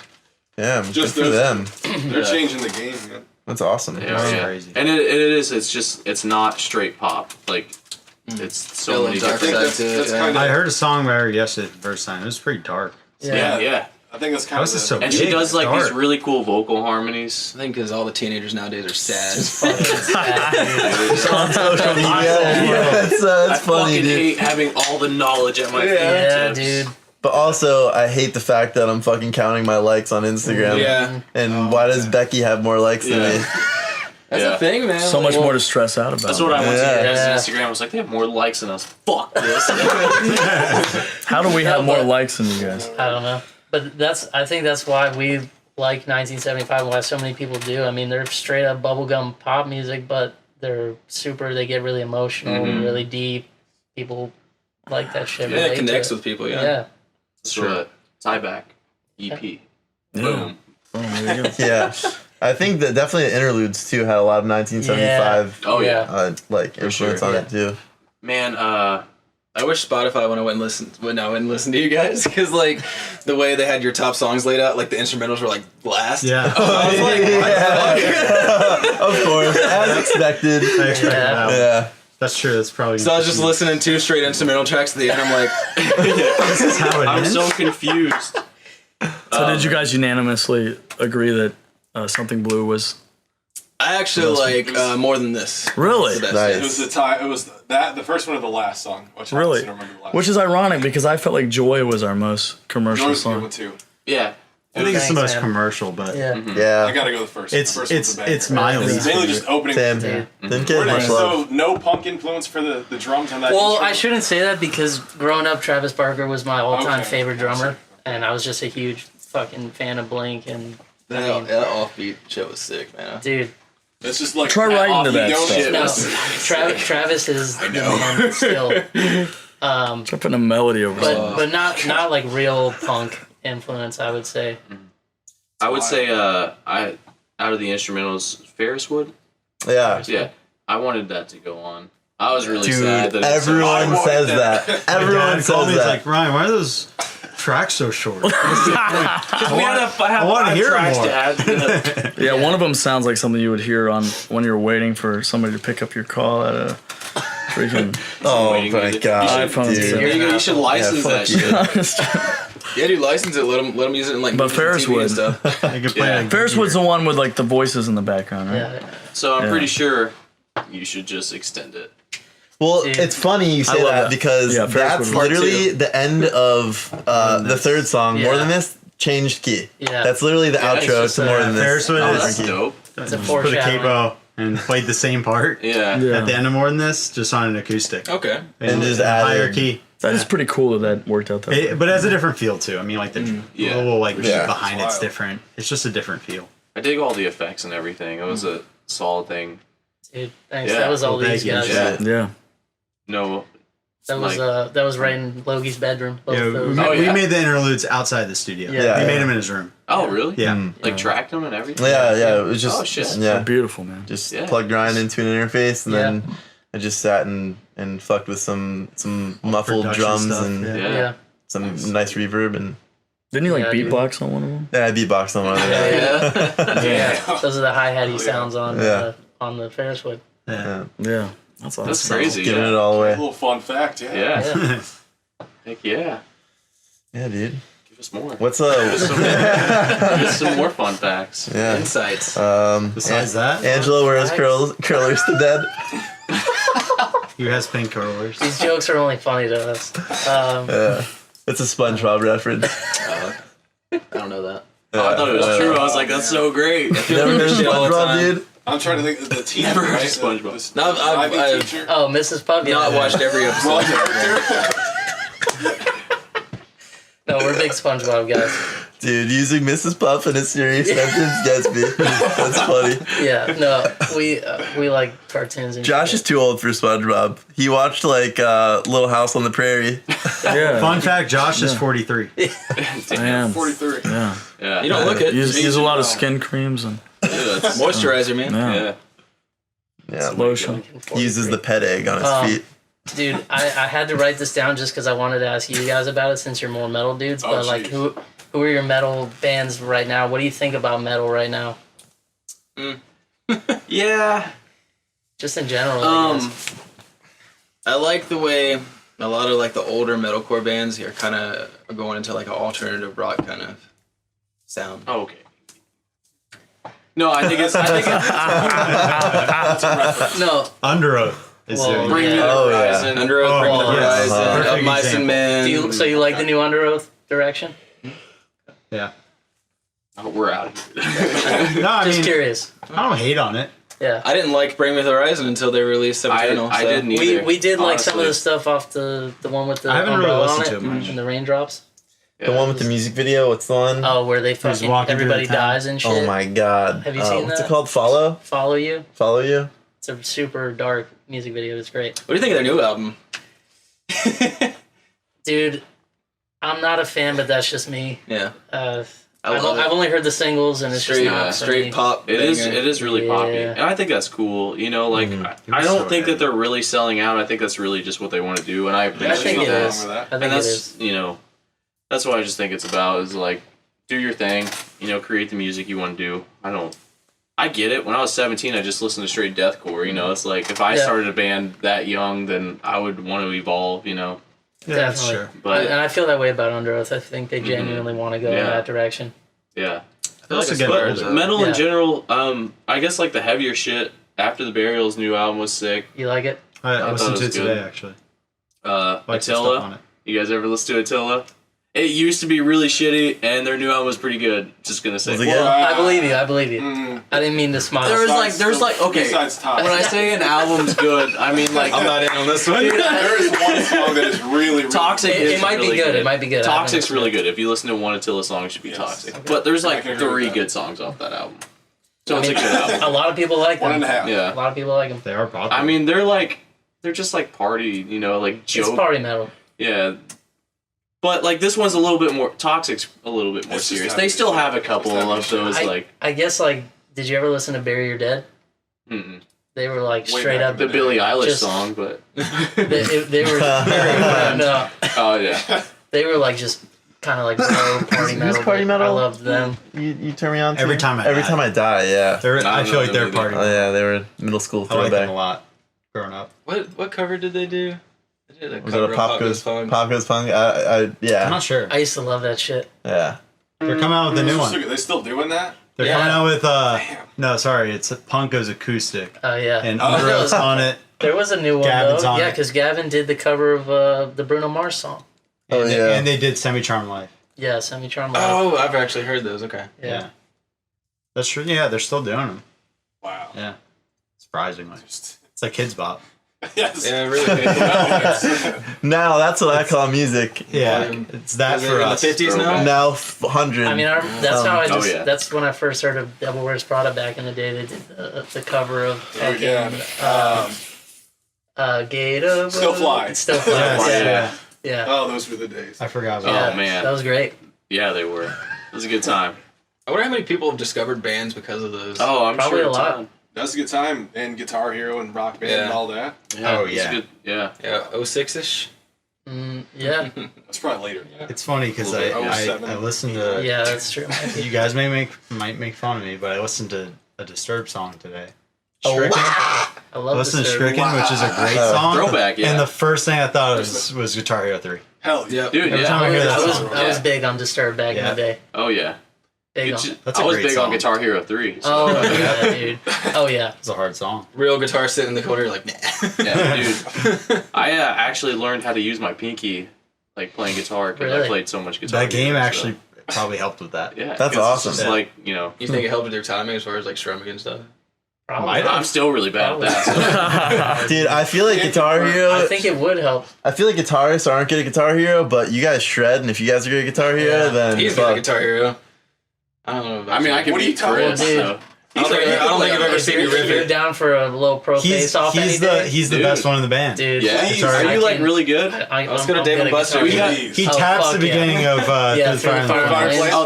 Damn, Just good for those them. They're Yeah. changing the game, man. That's awesome. Yeah, That's yeah. crazy. And it is. It's just. It's not straight pop. Like it's so Still many a dark different. side to it. that's yeah. kinda- I heard a song by her yesterday the first time. It was pretty dark. Yeah, yeah. I think that's kind That of was just so And she big, does like these dark. really cool vocal harmonies. I think because all the teenagers nowadays are sad. Just fucking sad, On social media. Yeah, that's I funny, fucking dude. hate having all the knowledge at my dude. Yeah, fingertips. dude. But also, I hate the fact that I'm fucking counting my likes on Instagram. Yeah. And why does Becky have more likes than Yeah. me? That's Yeah. the thing, man. So Like, much more to stress out about. That's what I went to Yeah. your guys' Yeah. Instagram. I was like, they have more likes than us. Fuck this. How do we No, have more but- likes than you guys? I don't know, but I think that's why we like 1975 and why so many people do. I mean, they're straight up bubblegum pop music, but they're super. They get really emotional, really deep. People like that shit. Yeah, relate it to connects it. with people, yeah. Yeah. So, Tieback EP. Boom. Oh, there you go. Yeah. I think that definitely the interludes too had a lot of 1975 Oh yeah. like influence sure. on it too. Man, I wish Spotify when I went and listened to you guys, because like the way they had your top songs laid out, like the instrumentals were like blast. Yeah. I was like, Of course, as expected. I expect that. Yeah. That's true. That's probably. so I was just listening to straight instrumental tracks at the end. I'm like, This is how it I'm ends. so confused. So did you guys unanimously agree that Something Blue was I actually like More Than This. really? It's the best. Nice. It was the tie. It was the first one of the last song. Which I Really? honestly don't remember the last. Which is ironic because I felt like Joy was our most commercial Joy's a good song. one too. Yeah. I think it's the Thanks, most man. commercial, but Yeah. I Yeah. gotta go the first. it's the first one's a banger. it's my It's least mainly favorite. just opening. Same. Dude. Didn't get much love. So no punk influence for the drums on that. Well, intro? I shouldn't say that because growing up, Travis Barker was my all-time Okay. favorite drummer, and I was just a huge fucking fan of Blink. And I mean, That offbeat shit was sick, man. dude, It's just like Try writing to that off- stuff. no, Travis is the man still. Try putting a melody over But it. but not like real punk influence, I would say. I would say I out of the instrumentals, Ferris Wood. Yeah. Yeah. I wanted that to go on. I was really Dude, sad that everyone I wanted says that. that. My Everyone dad called says me. He's that. like, Ryan, why are those tracks so short? I wanna hear tracks more. to add. Yeah, one of them sounds like something you would hear on when you're waiting for somebody to pick up your call at a freaking. Oh Waiting my music. god, iPhone dude. is Here you go. You should license Yeah, that fuck shit. Yeah, dude, license it. Let them use it in like But movies and Ferris TV and would. stuff. I could play Yeah. like Ferris Wood's the one with like the voices in the background, right? Yeah. So I'm Yeah. pretty sure you should just extend it. Well, Dude. it's funny you say love that that. because Yeah, Ferris that's would work literally the end of the third song. More Yeah. Than This changed key. Yeah. That's literally the Yeah, it's outro just, to More Than This. Ferris Wood Oh, is- that's dope. It's a put a foreshadowing. capo and played the same part Yeah. Yeah. at the end of More Than This, just on an acoustic. Okay. And just a higher added- key. That is pretty cool that worked out that way. But it has a different feel too. I mean, like the Yeah. little like beat Yeah. behind it's Wild. different. It's just a different feel. I dig all the effects and everything. It was a solid thing. Dude, thanks. Yeah. That was all Well, these thank you. guys. Yeah. Yeah. No. That was Like- that was right in Logie's bedroom. Both Yeah, those. Oh, we yeah? made the interludes outside the studio. Yeah. we Yeah. made them in his room. Oh, really? Yeah. Like tracked them and everything. Yeah, it was just Oh, shit. yeah, Beautiful, man. just Yeah. plugged Ryan into an interface, and Yeah. then I just sat and fucked with some muffled Production drums stuff, and yeah. Yeah. Yeah. some nice reverb, and Didn't you like Yeah, dude. beatbox on one of them? yeah, I beatboxed on one of them. Yeah. Yeah. Those are the hi-hatty sounds Yeah. on the Ferris Wood. Yeah. Yeah. That's awesome. That's crazy. Giving Yeah. it all A away. little fun fact, yeah. Yeah. Yeah. Heck yeah. Yeah, dude. Give us more. What's Give us some more fun facts. Yeah. Insights. Besides that, Angela wears curlers to dead. who has pink curlers? These jokes are only funny to us. Yeah. It's a SpongeBob reference. I don't know that. Oh, I thought it was true. I was like, that's so great. Never heard of Shit all the SpongeBob, time. dude? I'm trying to think of the teacher, Never heard of right? SpongeBob. This No, I've- Ivy teacher. Oh, Mrs. Puppy. No, I watched every Well, episode. No, we're big SpongeBob guys. Dude, using Mrs. Puff in a serious sentence gets me. That's funny. Yeah, no, we like cartoons and Josh is shit. too old for SpongeBob. He watched like Little House on the Prairie. Yeah. Fun fact: Josh is 43. Man. 43. Yeah. Yeah. You don't look it. Use a lot of well. skin creams and Yeah, that's- Moisturizer, man. yeah. yeah. Yeah. Lotion. He uses the pet egg on his feet. Dude, I had to write this down just because I wanted to ask you guys about it since you're more metal dudes. Oh, But like, jeez. who are your metal bands right now? What do you think about metal right now? Yeah. Just in general. I guess. I like the way a lot of like the older metalcore bands are kind of going into like an alternative rock kind of sound. Oh, okay. No, I think it's No, Under Oath is Well, their- Bring Me the Oh, yeah. Horizon. Under Oath, Bring Me the Oh, yes. Horizon, Perfect Up Mice example. and Men. so you like the new Under Oath direction? Yeah. Oh, we're out of here. No, I Just mean, curious. I don't hate on it. Yeah. I didn't like Bring Me the Horizon until they released Septurnal. I so. didn't either. We did like some of the honestly. stuff off the one with the I haven't really umbrella on listened it to it much. and the raindrops. The one with the music video, what's the one? Oh, where they He's fucking walking through everybody the town. dies and shit. Oh my god. Have you seen What's that? it called? Follow? Follow You. Follow You? It's a super dark music video. It's great, What do you think of their new album? dude. I'm not a fan, but that's just me. Yeah, I've love it. only heard the singles, and it's straight, just not for straight me. pop. It is. banger. It is really poppy, Yeah. and I think that's cool. You know, like I don't think that they're really selling out. I think that's really just what they want to do, and I I appreciate think it that. is. I And think it that's is. you know, that's what I just think it's about is like do your thing. You know, create the music you want to do. I get it. When I was 17, I just listened to straight deathcore. You know, it's like if I Yeah. started a band that young, then I would want to evolve. You know, Yeah, that's Definitely. sure. but And I feel that way about Under Oath. I think they genuinely want to go in Yeah. that direction. yeah. They also get But older. metal in Yeah. general, I guess like the heavier shit after the Burial's new album was sick. You like it? I thought listened it to it was today, good. actually. Attila. Like some stuff on it. You guys ever listen to Attila? It used to be really shitty, and their new album was pretty good. Just gonna say. Was it Well, good? I believe you. I believe you. Mm. I didn't mean to smile. there's like okay. Besides Top. When I say an album's good, I mean like I'm not in on this one. There is one song that is really, really Toxic. It is might be really good. It might be good. I haven't Toxic's listened really to it. good. If you listen to one Attila song, it should be Yes. Toxic. Okay. But there's like I can agree with 3 that. good songs off that album, so I it's a mean, good album. a lot of people like them. 1.5. Yeah. A lot of people like them. They are popular. I mean, they're just like party, you know, like It's joke. party metal. Yeah. But like this one's a little bit more Toxic's a little bit more It's just serious. not- They still have a it's couple not of those I, like I guess like, did you ever listen to Bury Your Dead? mm-mm. They were like Way straight back up. the Billie Eilish Just- song, but They were no, oh yeah. they were like just kind of like bro party Who's metal. party but metal? I loved them. You turn me on to? Every Time I Every Die. time I die, yeah. They're, I feel like they're either. party. Oh yeah, they were middle school I like them a throwback. lot growing up. What cover did they do? They did Was it a Pop Goes Punk. Punk? I'm Yeah. not sure. I used to love that shit. Yeah. They're coming out with a new one. They still doing that? They're Yeah. coming out with Damn. no, sorry, it's Punk Goes Acoustic, Oh yeah. and Oh, Uro's on it. There was a new one Gavin's though. on Yeah, it. because Gavin did the cover of the Bruno Mars song. Oh, and, yeah. and they did Semi Charm Life. Yeah, Semi Charm Live. Oh, I've actually heard those. Okay. Yeah. That's true. Yeah, they're still doing them. Wow. Yeah, surprisingly, it's like Kids Bop. Yes. Yeah, really. Now that's what I call music. Yeah, Um, it's that is it for in the us. 50s now? Now 100. I mean, that's how I just. yeah. That's when I first heard of Devil Wears Prada back in the day. They did the cover of fucking Gate of Still Fly. Still Fly. Yes, yeah. yeah. Yeah. Oh, those were the days. I forgot Oh, about Yeah, man. that was great. Yeah, they were. It was a good time. I wonder how many people have discovered bands because of those. Oh, I'm Probably sure a lot. ton. That was a good time. And Guitar Hero and Rock Band and Yeah. all that. Yeah, Oh, it was yeah. good. Yeah. Yeah, 06-ish. Yeah. That's probably later. it. It's funny because A little bit. I listened to. Yeah, that's true. You guys might make fun of me, but I listened to a Disturbed song today. Oh, Stricken. I love I listened to Disturbed. Stricken, which is a great song. Throwback, yeah. And the first thing I thought was Guitar Hero 3. Hell yeah. Yep. Dude, Every yeah. time I hear that I was song. I was big on Disturbed back in Yeah. the day. Oh, yeah. Big on. That's I a was great big song. on Guitar Hero 3. So. Oh yeah, dude. Oh yeah. It's a hard song. Real guitar sitting in the corner, like, nah. Yeah, dude. I actually learned how to use my pinky, like playing guitar, because Really? I played so much guitar. That game Hero, so- actually probably helped with that. Yeah, That's 'cause awesome. It's just like, you know, You think it helped with your timing as far as like strumming and stuff? Probably. I'm still really bad at that. So. Dude, I feel like Guitar Hero. I think it would help. I feel like guitarists aren't good at Guitar Hero, but you guys shred, and if you guys are good at Guitar Hero, Yeah. then He's good at fuck. Guitar Hero. I don't know. About I mean, I you. can What are you beat talking Chris. about, dude? So. I don't think I've ever If seen you you're, riff you're it. down for a low pro face off any day, He's the Dude. best one in the band. dude. Yeah, Please. are I you like can- really good? Let's go to Dave and Buster. We got- He Oh, taps fuck the yeah. beginning of Yeah, Through the Fire and Fireplace. Flames. Oh,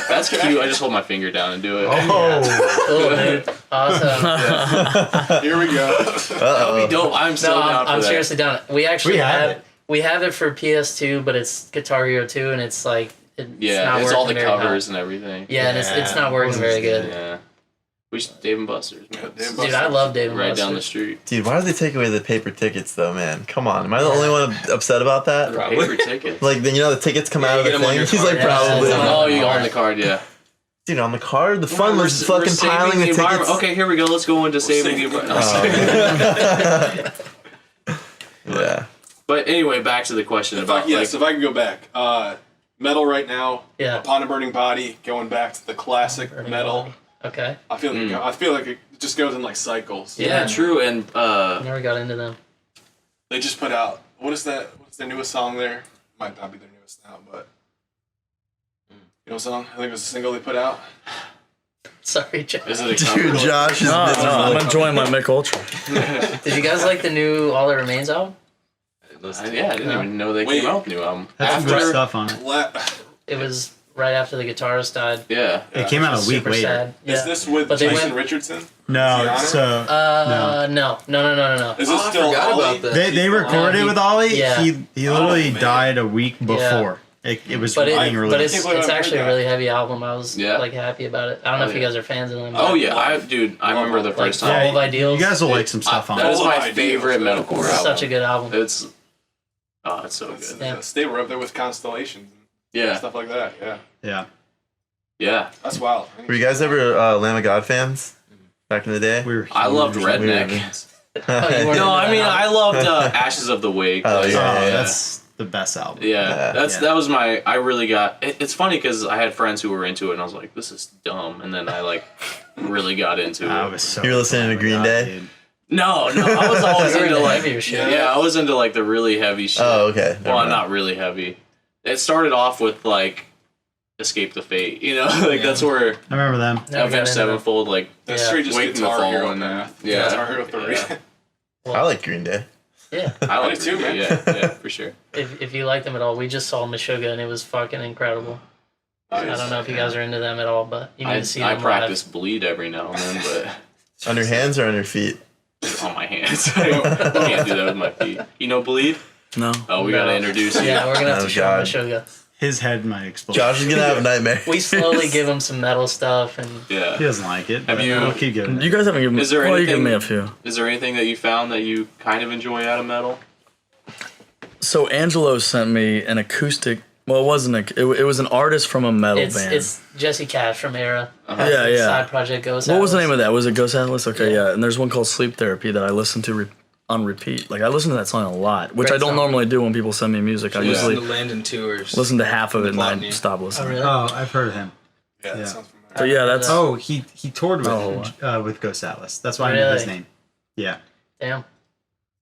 that's cute. I just hold my finger down and do it. Oh, Cool, dude. Awesome. Here we go. That'd be dope. I'm so No, down for I'm that. seriously down. We actually We have have it. we have it for PS2, but it's Guitar Hero 2, and it's like it's Yeah, not it's all the working very covers well. and everything. Yeah, and it's not Yeah, working wasn't very as good. Yeah. We should Dave and Buster's, man. Dave and Dude, I love Dave and Right Buster's. down the street. Dude, why do they take away the paper tickets though, man? Come on, am I the only one upset about that? Probably. Paper tickets. Like, then the tickets come Yeah, out you of the get 'em on thing. your He's card. like, Yeah, probably. it's on Oh, the you card. on the card, yeah. Dude, on the card, the fun We're- was we're fucking saving piling the environment. tickets. Okay, here we go. Let's go into saving the environment. Yeah. But anyway, back to the question about Yes, if I could go back. Metal right now. Yeah. Upon a Burning Body, going back to the classic Burning metal. Body. Okay. I feel like it just goes in like cycles. yeah, true. And I never got into them. They just put out what's their newest song there? Might not be their newest now, but you know what song? I think it was a single they put out. Sorry, Jeff. is it a Dude, cover? Josh is No, miserable. I'm enjoying my Mick Ultra. Did you guys like the new All That Remains album? Yeah, I didn't even know they Wait. came out with a new album. That's some good After- stuff on it. It was right after the guitarist died. Yeah. It came out a week Super later. sad. Is Yeah. this with But they Jason went- Richardson? No, Is he so No. Is this I still forgot Ollie? about that. they recorded he- it with Ollie. yeah. He literally man. died a week before. It was But being released. it's I can't believe I haven't actually heard a really heavy album. I was Yeah. like happy about it. I don't know Oh, if you yeah. guys are fans of them. Oh but, yeah, I remember the like first Full time. of Ideals. You guys will like some stuff on That it. is Full my of Ideals, favorite man. metalcore It's album. such a good album. It's it's so good. Yeah. They were up there with Constellations and Yeah, stuff like that. Yeah, Yeah, yeah. that's wild. Were you guys ever Lamb of God fans back in the day? we were. I loved huge. Redneck. you weren't No, into I mean that I loved Ashes of the Wake. Oh, like, yeah. That's the best album. Yeah, Yeah. that was my. I really got. It's funny because I had frids who were into it, and I was like, "This is dumb," and then I like really got into I it. was so. You were listening to Green Day? Dude. No, I was always You were into into like heavier shit. yeah, I was into like the really heavy shit. Oh, okay. Never Well, mind. not really heavy. It started off with like Escape the Fate, you know, like that's where I remember them. Never got Avenged into them. Sevenfold like The Yeah. straight just Waiting to Guitar Fall Hero and path. yeah. Guitar Hero 3. Yeah. I like Green Day. Yeah. I like Me too, Green Day, man. Yeah, for sure. If you like them at all, we just saw Meshuggah and it was fucking incredible. I don't know if you guys are into them at all, but you need to see I them practice bleed every now and then, but On your hands or on your feet? on my hands. I can't do that with my feet. You know bleed? No. Oh, we No. gotta introduce live. you. Yeah, we're gonna have Oh, to show God. Meshuggah. His head might explode. Josh is gonna have a nightmare. We slowly give him some metal stuff and Yeah. He doesn't like it. Have but you- I'll keep giving it. You guys haven't given me. Is there well, you anything- give me a few. Is there anything that you found that you kind of enjoy out of metal? So Angelo sent me an acoustic. Well, it wasn't. It was an artist from a metal band. It's Jesse Cash from Era. Yeah. Side project Ghost. What was the name of that? Was it Ghost Atlas? Okay, yeah. And there's one called Sleep Therapy that I listen to on repeat. Like I listen to that song a lot, which Great I don't song. normally do when people send me music. I usually Listen to Landon Tours. listen to half of it and then Plotney. stop Oh listening. really? Oh, I've heard of him. Yeah, that Yeah. sounds familiar. But yeah, that's Oh, he toured Oh. with Ghost Atlas. That's why I know his Really? name. Yeah. Damn.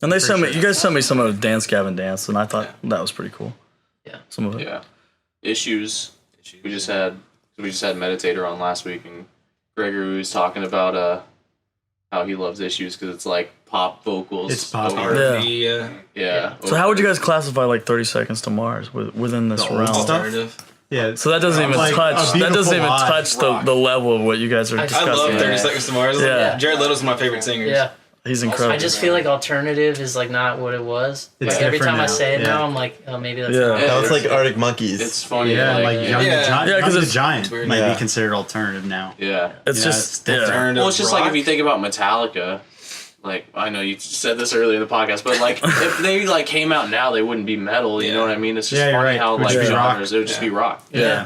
and they sent me. sure. You guys sent me some of Dance Gavin Dance, and I thought that was pretty cool. Yeah. Some of it. Yeah. Issues. We just had Meditator on last week, and Gregory was talking about how he loves Issues because it's like pop vocals. It's pop. over- Yeah. Yeah. So how would you guys classify like 30 Seconds to Mars within this The old realm? stuff? Alternative. Yeah. So that doesn't even Like, touch. A That Beautiful doesn't even Lie. touch the level of what you guys are I discussing. I love 30 Yeah. Seconds to Mars. Yeah. Jared Leto's one of my favorite singers. Yeah. He's incredible. I just feel like alternative is like not what it was. It's Like every different time I now. say it Yeah. now, I'm like, oh, maybe that's Yeah. not. That was like Arctic Monkeys. It's funny. Yeah, like, like Young Yeah. the Giant. Yeah, 'cause Young the it's- Giant it's weird. might Yeah. be considered alternative now. yeah. It's Yeah, just it's Alternative Well, it's just like rock. if you think about Metallica, like I know you said this earlier in the podcast, but like if they like came out now, they wouldn't be metal. You know what I mean? It's just Yeah, you're funny right. how It would like just be rock. genres, it would just be rock. yeah.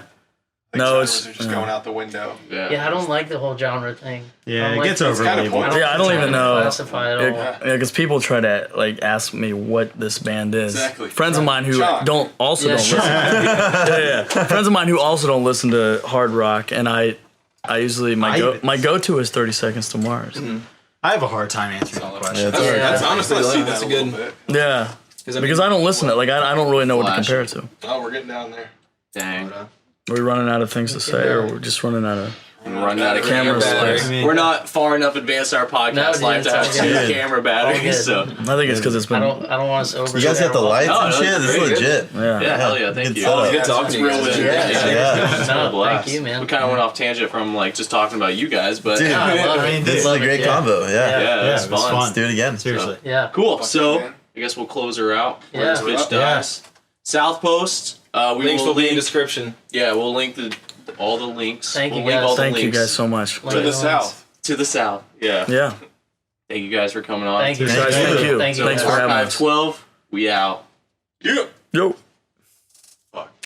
Like, No, genres it's- are just going out the window. Yeah. Yeah, I don't like the whole genre thing. I Yeah, don't it like gets to- It's kinda overlabeled. pointless. Yeah, I don't even know. Classify it all. Yeah, because people try to like ask me what this band is. Exactly. Friends of mine who Sean. don't also Yeah, don't Sean. listen. Yeah. Friends of mine who also don't listen to hard rock, and I usually my go-to is 30 Seconds to Mars. I have a hard time answering that Yeah, question. it's Yeah. hard. That's honestly I see like, that that's a a little good. bit. Yeah, because I don't listen to it. Like I don't really know what to Flash. compare it to. Oh, we're getting down there. Dang. Are we running out of things to say, or we're just running out of? I'm running out of Camera camera space. space. I mean- We're not far enough advanced in our podcast No, dude, life to have it's all two good. camera All batteries. good. So I think it's because it's I been. don't want us over. You guys got the lights No, and no, shit? This is very good. legit. yeah, hell yeah, thank Good you. setup. Good talking to you Real guys. win. Yeah. Yeah. It's been a No, blast. thank you, man. We kind of went off tangent from like just talking about you guys, but Dude, Yeah, I love I it. mean, This is Love a it, great yeah. combo. Yeah. yeah, Yeah, it's it was fun. Let's do it again. Seriously. Yeah. Cool. Fuck So yeah, man. I guess we'll close her out. Yeah. We're Bitch Yeah. Dies. Southpost. We Links will will be in link. description. Yeah, we'll link all the links. Thank you, we'll link guys. all the Thank you links guys so much. To the south. to the south. Yeah. Yeah. Thank you guys for coming on. Thank you. Guys, thank you. Thank you. Thanks for having Archive us. 12. We out. Yeah. Yo.